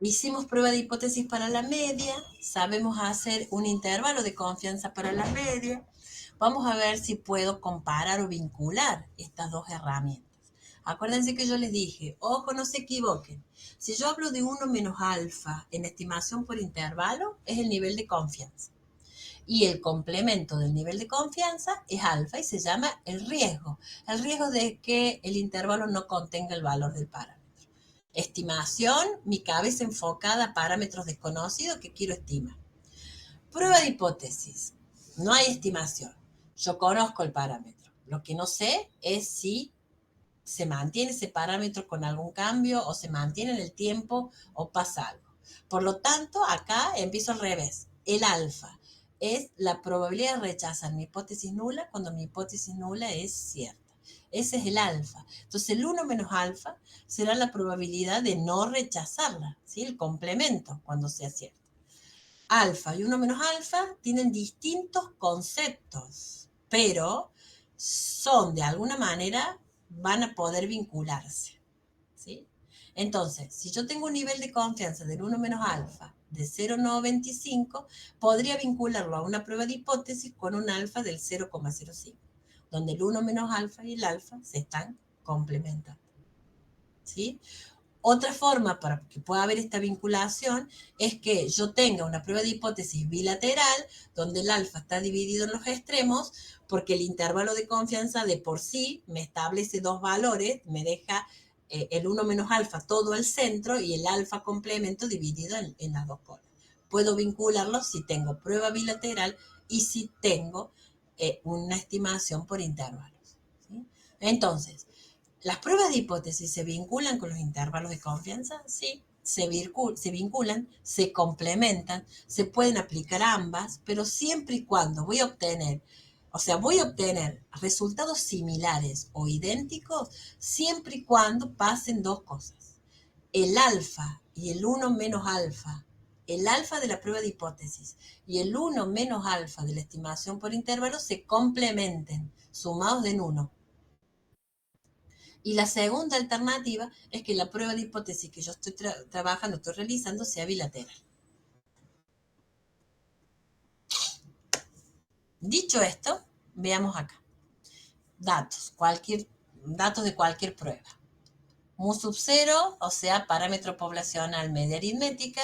hicimos prueba de hipótesis para la media, sabemos hacer un intervalo de confianza para la media. Vamos a ver si puedo comparar o vincular estas dos herramientas. Acuérdense que yo les dije, ojo, no se equivoquen. Si yo hablo de 1 menos alfa en estimación por intervalo, es el nivel de confianza. Y el complemento del nivel de confianza es alfa y se llama el riesgo. El riesgo de que el intervalo no contenga el valor del parámetro. Estimación, mi cabeza enfocada a parámetros desconocidos que quiero estimar. Prueba de hipótesis. No hay estimación. Yo conozco el parámetro. Lo que no sé es si se mantiene ese parámetro con algún cambio o se mantiene en el tiempo o pasa algo. Por lo tanto, acá empiezo al revés. El alfa es la probabilidad de rechazar mi hipótesis nula cuando mi hipótesis nula es cierta. Ese es el alfa. Entonces, el 1 menos alfa será la probabilidad de no rechazarla, ¿sí? El complemento cuando sea cierto. Alfa y 1 menos alfa tienen distintos conceptos, pero son de alguna manera, van a poder vincularse, ¿sí? Entonces, si yo tengo un nivel de confianza del 1 menos alfa de 0,95, podría vincularlo a una prueba de hipótesis con un alfa del 0,05, donde el 1 menos alfa y el alfa se están complementando, ¿sí? Otra forma para que pueda haber esta vinculación es que yo tenga una prueba de hipótesis bilateral donde el alfa está dividido en los extremos porque el intervalo de confianza de por sí me establece dos valores, me deja el 1 menos alfa todo al centro y el alfa complemento dividido en las dos colas. Puedo vincularlos si tengo prueba bilateral y si tengo una estimación por intervalos, ¿sí? Entonces, ¿las pruebas de hipótesis se vinculan con los intervalos de confianza? Sí, se vinculan, se complementan, se pueden aplicar ambas, pero siempre y cuando voy a obtener resultados similares o idénticos, siempre y cuando pasen dos cosas. El alfa y el 1 menos alfa, el alfa de la prueba de hipótesis y el 1 menos alfa de la estimación por intervalo se complementen, sumados en 1. Y la segunda alternativa es que la prueba de hipótesis que yo estoy estoy realizando, sea bilateral. Dicho esto, veamos acá. Datos de cualquier prueba. Mu sub 0, o sea, parámetro poblacional media aritmética,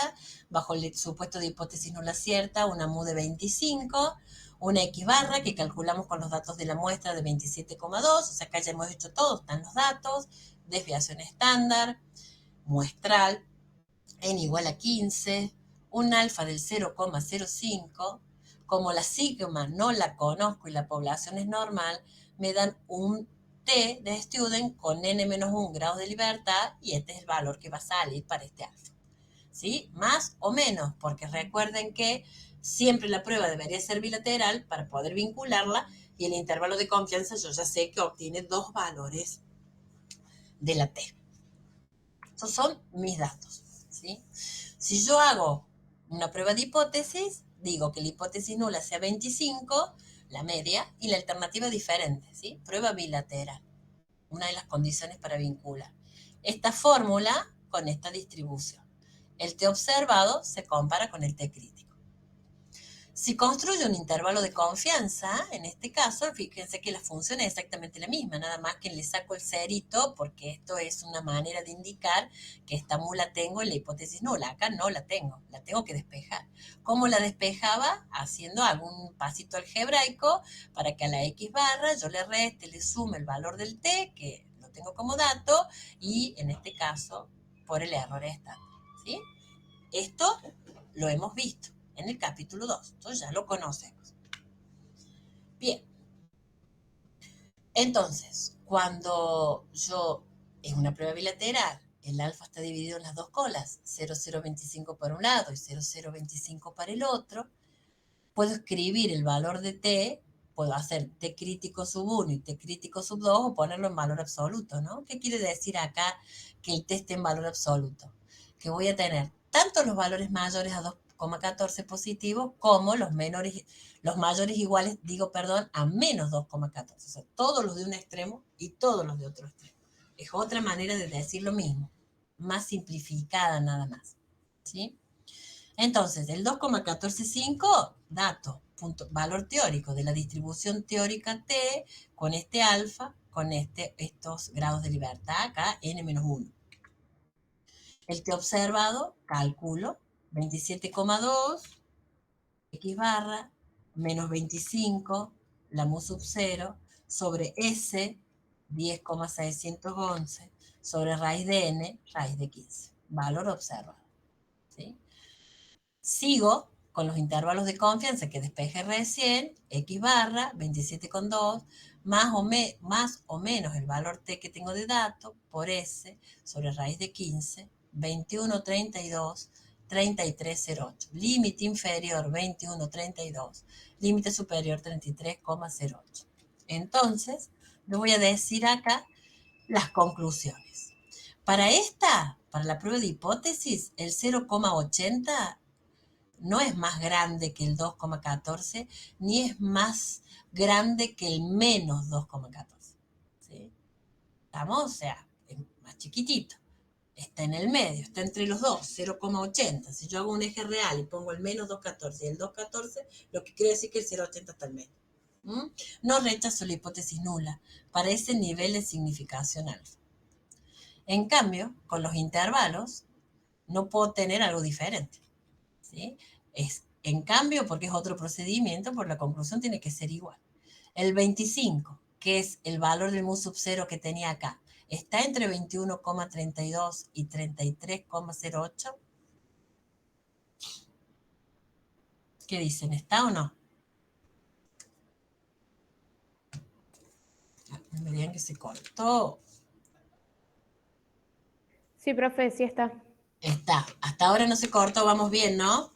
bajo el supuesto de hipótesis nula cierta, una mu de 25, una X barra que calculamos con los datos de la muestra de 27,2, o sea, acá ya hemos hecho todo, están los datos, desviación estándar, muestral, n igual a 15, un alfa del 0,05, como la sigma no la conozco y la población es normal, me dan un T de student con n-1 grados de libertad y este es el valor que va a salir para este alfa, ¿sí? Más o menos, porque recuerden que siempre la prueba debería ser bilateral para poder vincularla y el intervalo de confianza yo ya sé que obtiene dos valores de la T. Estos son mis datos, ¿sí? Si yo hago una prueba de hipótesis, digo que la hipótesis nula sea 25, la media, y la alternativa diferente, ¿sí? Prueba bilateral, una de las condiciones para vincular. Esta fórmula con esta distribución. El T observado se compara con el T crítico. Si construyo un intervalo de confianza, en este caso, fíjense que la función es exactamente la misma, nada más que le saco el cerito porque esto es una manera de indicar que esta mu la tengo en la hipótesis nula. Acá no la tengo que despejar. ¿Cómo la despejaba? Haciendo algún pasito algebraico para que a la X barra yo le reste, le sume el valor del T, que lo tengo como dato, y en este caso por el error estándar, ¿sí? Esto lo hemos visto en el capítulo 2, entonces ya lo conocemos. Bien, Entonces, cuando yo, en una prueba bilateral, el alfa está dividido en las dos colas, 0,025 para un lado y 0,025 para el otro, puedo escribir el valor de t, puedo hacer t crítico sub 1 y t crítico sub 2 o ponerlo en valor absoluto, ¿no? ¿Qué quiere decir acá que el t esté en valor absoluto? Que voy a tener tanto los valores mayores a 2,14 positivos como los mayores iguales, a menos 2,14. O sea, todos los de un extremo y todos los de otro extremo. Es otra manera de decir lo mismo, más simplificada nada más, ¿sí? Entonces, el 2,145, dato, valor teórico de la distribución teórica T con este alfa, con estos grados de libertad, acá n-1. El T observado, cálculo, 27,2, x barra, menos 25, la mu sub 0, sobre S, 10,611, sobre raíz de n, raíz de 15. Valor observado, ¿sí? Sigo con los intervalos de confianza que despejé recién, x barra, 27,2, más o menos el valor t que tengo de dato, por S, sobre raíz de 15, 21,32, 33,08. Límite inferior 21,32, límite superior 33,08. Entonces, le voy a decir acá las conclusiones. Para la prueba de hipótesis, el 0,80 no es más grande que el 2,14, ni es más grande que el menos 2,14. ¿Sí? ¿Estamos? O sea, es más chiquitito. Está en el medio, está entre los dos, 0,80. Si yo hago un eje real y pongo el menos 2,14 y el 2,14, lo que quiere decir que el 0,80 está al medio. No rechazo la hipótesis nula para ese nivel de significación alfa. En cambio, con los intervalos, no puedo tener algo diferente, ¿sí? En cambio, porque es otro procedimiento, por la conclusión tiene que ser igual. El 25, que es el valor del mu sub 0 que tenía acá, ¿está entre 21,32 y 33,08? ¿Qué dicen? ¿Está o no? No me digan que se cortó. Sí, profe, sí está. Está. Hasta ahora no se cortó, vamos bien, ¿no?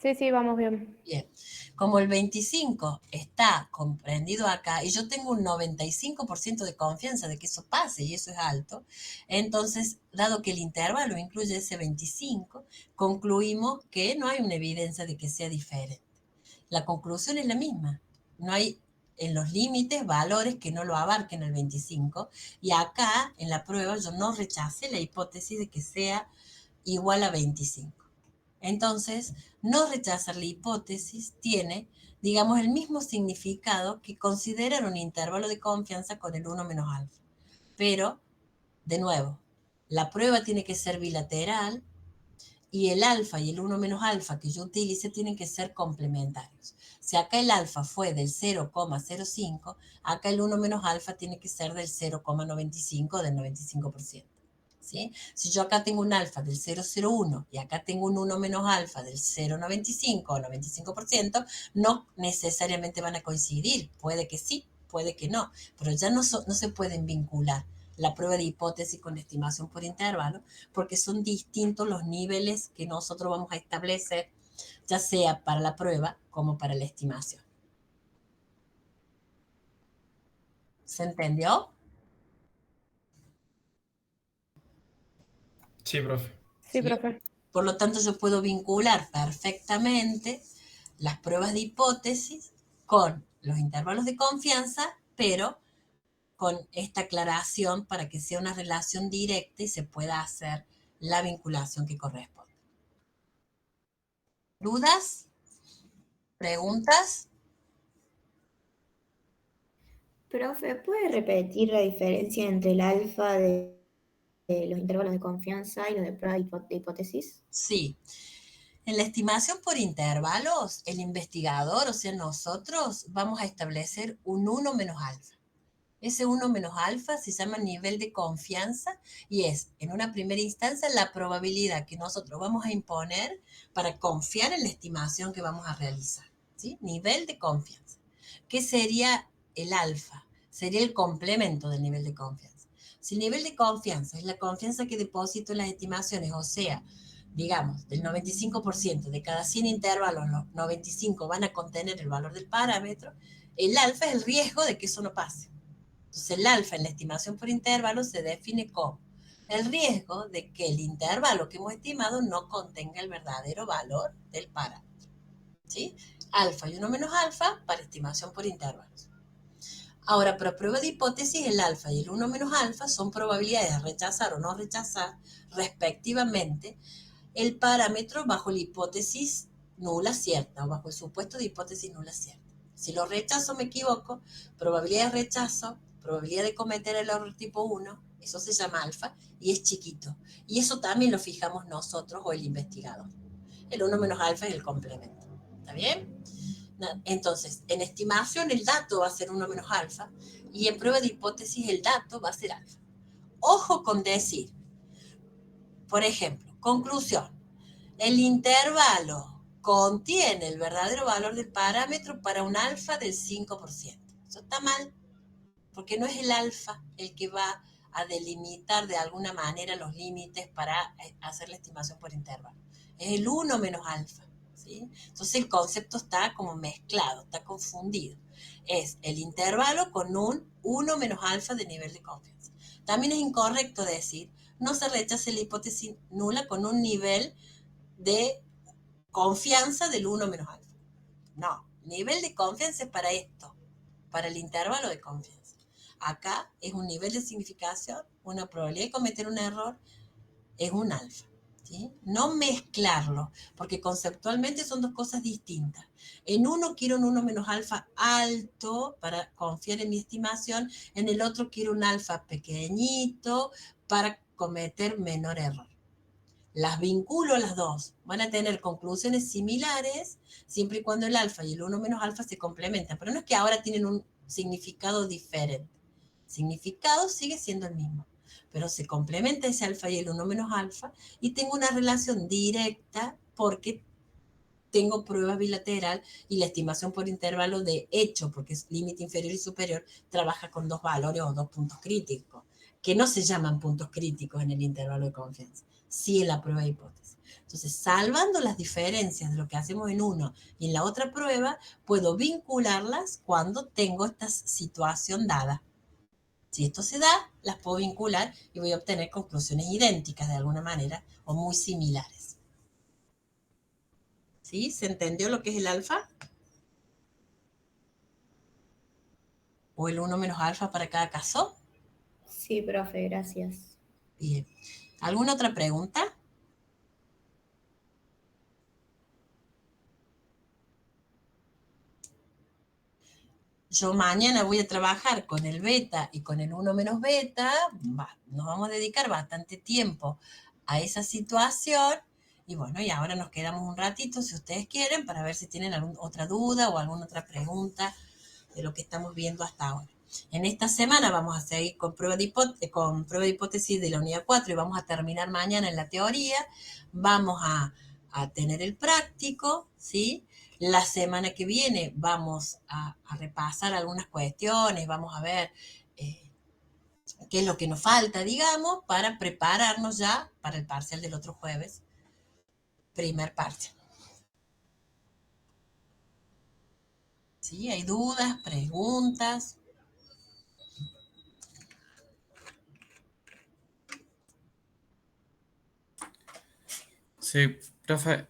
Sí, vamos bien. Bien. Como el 25 está comprendido acá y yo tengo un 95% de confianza de que eso pase y eso es alto, entonces, dado que el intervalo incluye ese 25, concluimos que no hay una evidencia de que sea diferente. La conclusión es la misma. No hay en los límites valores que no lo abarquen el 25 y acá en la prueba yo no rechacé la hipótesis de que sea igual a 25. Entonces, no rechazar la hipótesis tiene, digamos, el mismo significado que considerar un intervalo de confianza con el 1 menos alfa. Pero, de nuevo, la prueba tiene que ser bilateral y el alfa y el 1 menos alfa que yo utilice tienen que ser complementarios. Si acá el alfa fue del 0,05, acá el 1 menos alfa tiene que ser del 0,95 del 95%. ¿Sí? Si yo acá tengo un alfa del 0,01 y acá tengo un 1 menos alfa del 0,95 o 95%, no necesariamente van a coincidir. Puede que sí, puede que no, pero ya no se pueden vincular la prueba de hipótesis con estimación por intervalo, porque son distintos los niveles que nosotros vamos a establecer, ya sea para la prueba como para la estimación. ¿Se entendió? Sí, profe. Sí, profe. Por lo tanto, yo puedo vincular perfectamente las pruebas de hipótesis con los intervalos de confianza, pero con esta aclaración para que sea una relación directa y se pueda hacer la vinculación que corresponde. ¿Dudas? ¿Preguntas? Profe, ¿puede repetir la diferencia entre el alfa de los intervalos de confianza y los de prueba de hipótesis? Sí. En la estimación por intervalos, el investigador, o sea, nosotros, vamos a establecer un 1 menos alfa. Ese 1 menos alfa se llama nivel de confianza y es, en una primera instancia, la probabilidad que nosotros vamos a imponer para confiar en la estimación que vamos a realizar, ¿sí? Nivel de confianza. ¿Qué sería el alfa, sería el complemento del nivel de confianza. Si el nivel de confianza es la confianza que deposito en las estimaciones, o sea, digamos, del 95% de cada 100 intervalos, los 95 van a contener el valor del parámetro, el alfa es el riesgo de que eso no pase. Entonces, el alfa en la estimación por intervalo se define como el riesgo de que el intervalo que hemos estimado no contenga el verdadero valor del parámetro. ¿Sí? Alfa y 1 menos alfa para estimación por intervalos. Ahora, para prueba de hipótesis, el alfa y el 1 menos alfa son probabilidades de rechazar o no rechazar, respectivamente, el parámetro bajo la hipótesis nula cierta o bajo el supuesto de hipótesis nula cierta. Si lo rechazo me equivoco, probabilidad de rechazo, probabilidad de cometer el error tipo 1, eso se llama alfa y es chiquito. Y eso también lo fijamos nosotros o el investigador. El 1 menos alfa es el complemento. ¿Está bien? Entonces, en estimación el dato va a ser 1 menos alfa y en prueba de hipótesis el dato va a ser alfa. Ojo con decir, por ejemplo, conclusión, el intervalo contiene el verdadero valor del parámetro para un alfa del 5%. Eso está mal, porque no es el alfa el que va a delimitar de alguna manera los límites para hacer la estimación por intervalo. Es el 1 menos alfa. ¿sí? Entonces el concepto está como mezclado, está confundido. Es el intervalo con un 1 menos alfa de nivel de confianza. También es incorrecto decir, no se rechace la hipótesis nula con un nivel de confianza del 1 menos alfa. No, nivel de confianza es para esto, para el intervalo de confianza. Acá es un nivel de significación, una probabilidad de cometer un error, es un alfa. ¿sí? No mezclarlo, porque conceptualmente son dos cosas distintas. En uno quiero un 1 menos alfa alto para confiar en mi estimación, en el otro quiero un alfa pequeñito para cometer menor error. Las vinculo las dos, van a tener conclusiones similares siempre y cuando el alfa y el 1 menos alfa se complementan, pero no es que ahora tienen un significado diferente. El significado sigue siendo el mismo, pero se complementa ese alfa y el 1 menos alfa y tengo una relación directa porque tengo prueba bilateral y la estimación por intervalo de hecho, porque es límite inferior y superior, trabaja con dos valores o dos puntos críticos, que no se llaman puntos críticos en el intervalo de confianza, sí en la prueba de hipótesis. Entonces, salvando las diferencias de lo que hacemos en uno y en la otra prueba, puedo vincularlas cuando tengo esta situación dada. Si esto se da, las puedo vincular y voy a obtener conclusiones idénticas de alguna manera o muy similares. ¿Sí? ¿Se entendió lo que es el alfa? ¿O el 1 menos alfa para cada caso? Sí, profe, gracias. Bien. ¿Alguna otra pregunta? Yo mañana voy a trabajar con el beta y con el 1 menos beta. Nos vamos a dedicar bastante tiempo a esa situación. Y bueno, y ahora nos quedamos un ratito, si ustedes quieren, para ver si tienen alguna otra duda o alguna otra pregunta de lo que estamos viendo hasta ahora. En esta semana vamos a seguir con prueba de hipótesis de la unidad 4 y vamos a terminar mañana en la teoría. Vamos a tener el práctico, ¿sí? La semana que viene vamos a repasar algunas cuestiones, vamos a ver qué es lo que nos falta, digamos, para prepararnos ya para el parcial del otro jueves, primer parcial. ¿Sí? ¿Hay dudas, preguntas? Sí, profe,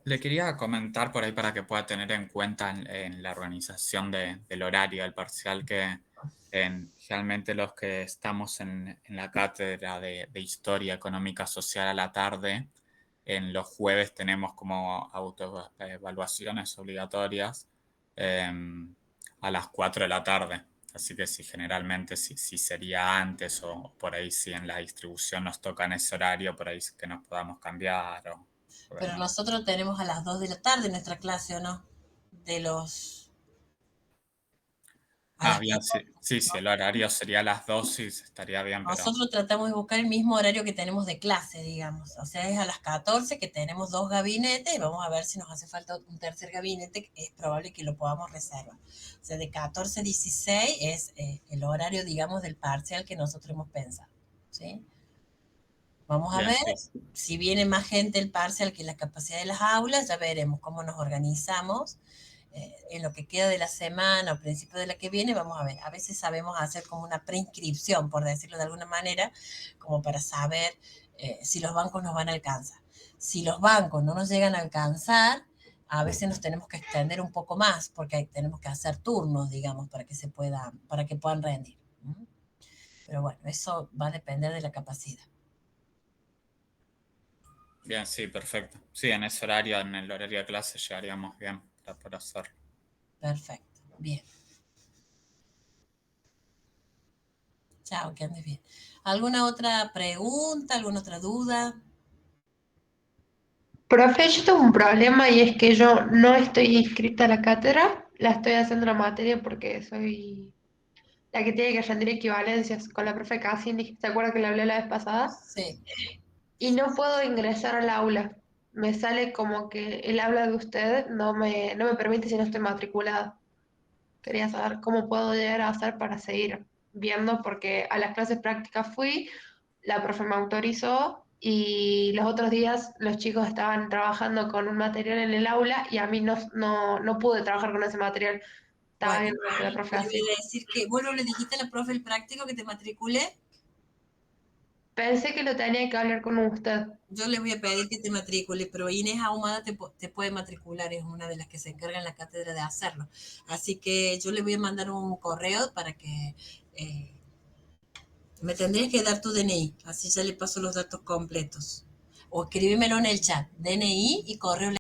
le quería comentar por ahí para que pueda tener en cuenta en la organización del horario del parcial que generalmente los que estamos en la cátedra de Historia Económica Social a la tarde, en los jueves tenemos como autoevaluaciones obligatorias a las 4 de la tarde. Así que si generalmente si sería antes o por ahí si en la distribución nos toca en ese horario, por ahí que nos podamos cambiar. Pero nosotros tenemos a las 2 de la tarde nuestra clase, ¿o no? Ah, bien, sí, sí, el horario sería a las 12 y estaría bien, pero Nosotros tratamos de buscar el mismo horario que tenemos de clase, digamos. O sea, es a las 14 que tenemos 2 gabinetes y vamos a ver si nos hace falta un tercer gabinete, que es probable que lo podamos reservar. O sea, de 14 a 16 es el horario, digamos, del parcial que nosotros hemos pensado. ¿Sí? Vamos a bien, ver sí. si viene más gente el parcial que la capacidad de las aulas, ya veremos cómo nos organizamos. En lo que queda de la semana o principio de la que viene, vamos a ver. A veces sabemos hacer como una preinscripción, por decirlo de alguna manera, como para saber si los bancos nos van a alcanzar. Si los bancos no nos llegan a alcanzar, a veces nos tenemos que extender un poco más, porque tenemos que hacer turnos, digamos, para que puedan rendir. Pero bueno, eso va a depender de la capacidad. Bien, sí, perfecto. Sí, en ese horario, en el horario de clase, llegaríamos bien para poder hacerlo. Perfecto, bien. Chao, que andes bien. ¿Alguna otra pregunta, alguna otra duda? Profe, yo tengo un problema y es que yo no estoy inscrita a la cátedra, la estoy haciendo la materia porque soy la que tiene que rendir equivalencias con la profe Cassini, ¿se acuerda que le hablé la vez pasada? Sí. Y no puedo ingresar al aula. Me sale como que el aula de usted no me permite si no estoy matriculada. Quería saber cómo puedo llegar a hacer para seguir viendo, porque a las clases prácticas fui, la profe me autorizó y los otros días los chicos estaban trabajando con un material en el aula y a mí no pude trabajar con ese material. Estaba Bueno, viendo que la profe yo le así. voy a decir que, bueno, le dijiste a la profe el práctico que te matricule. Pensé que lo tenía que hablar con usted. Yo le voy a pedir que te matricule, pero Inés Ahumada te puede matricular, es una de las que se encarga en la cátedra de hacerlo. Así que yo le voy a mandar un correo para que me tendrías que dar tu DNI, así ya le paso los datos completos. O escríbemelo en el chat, DNI y correo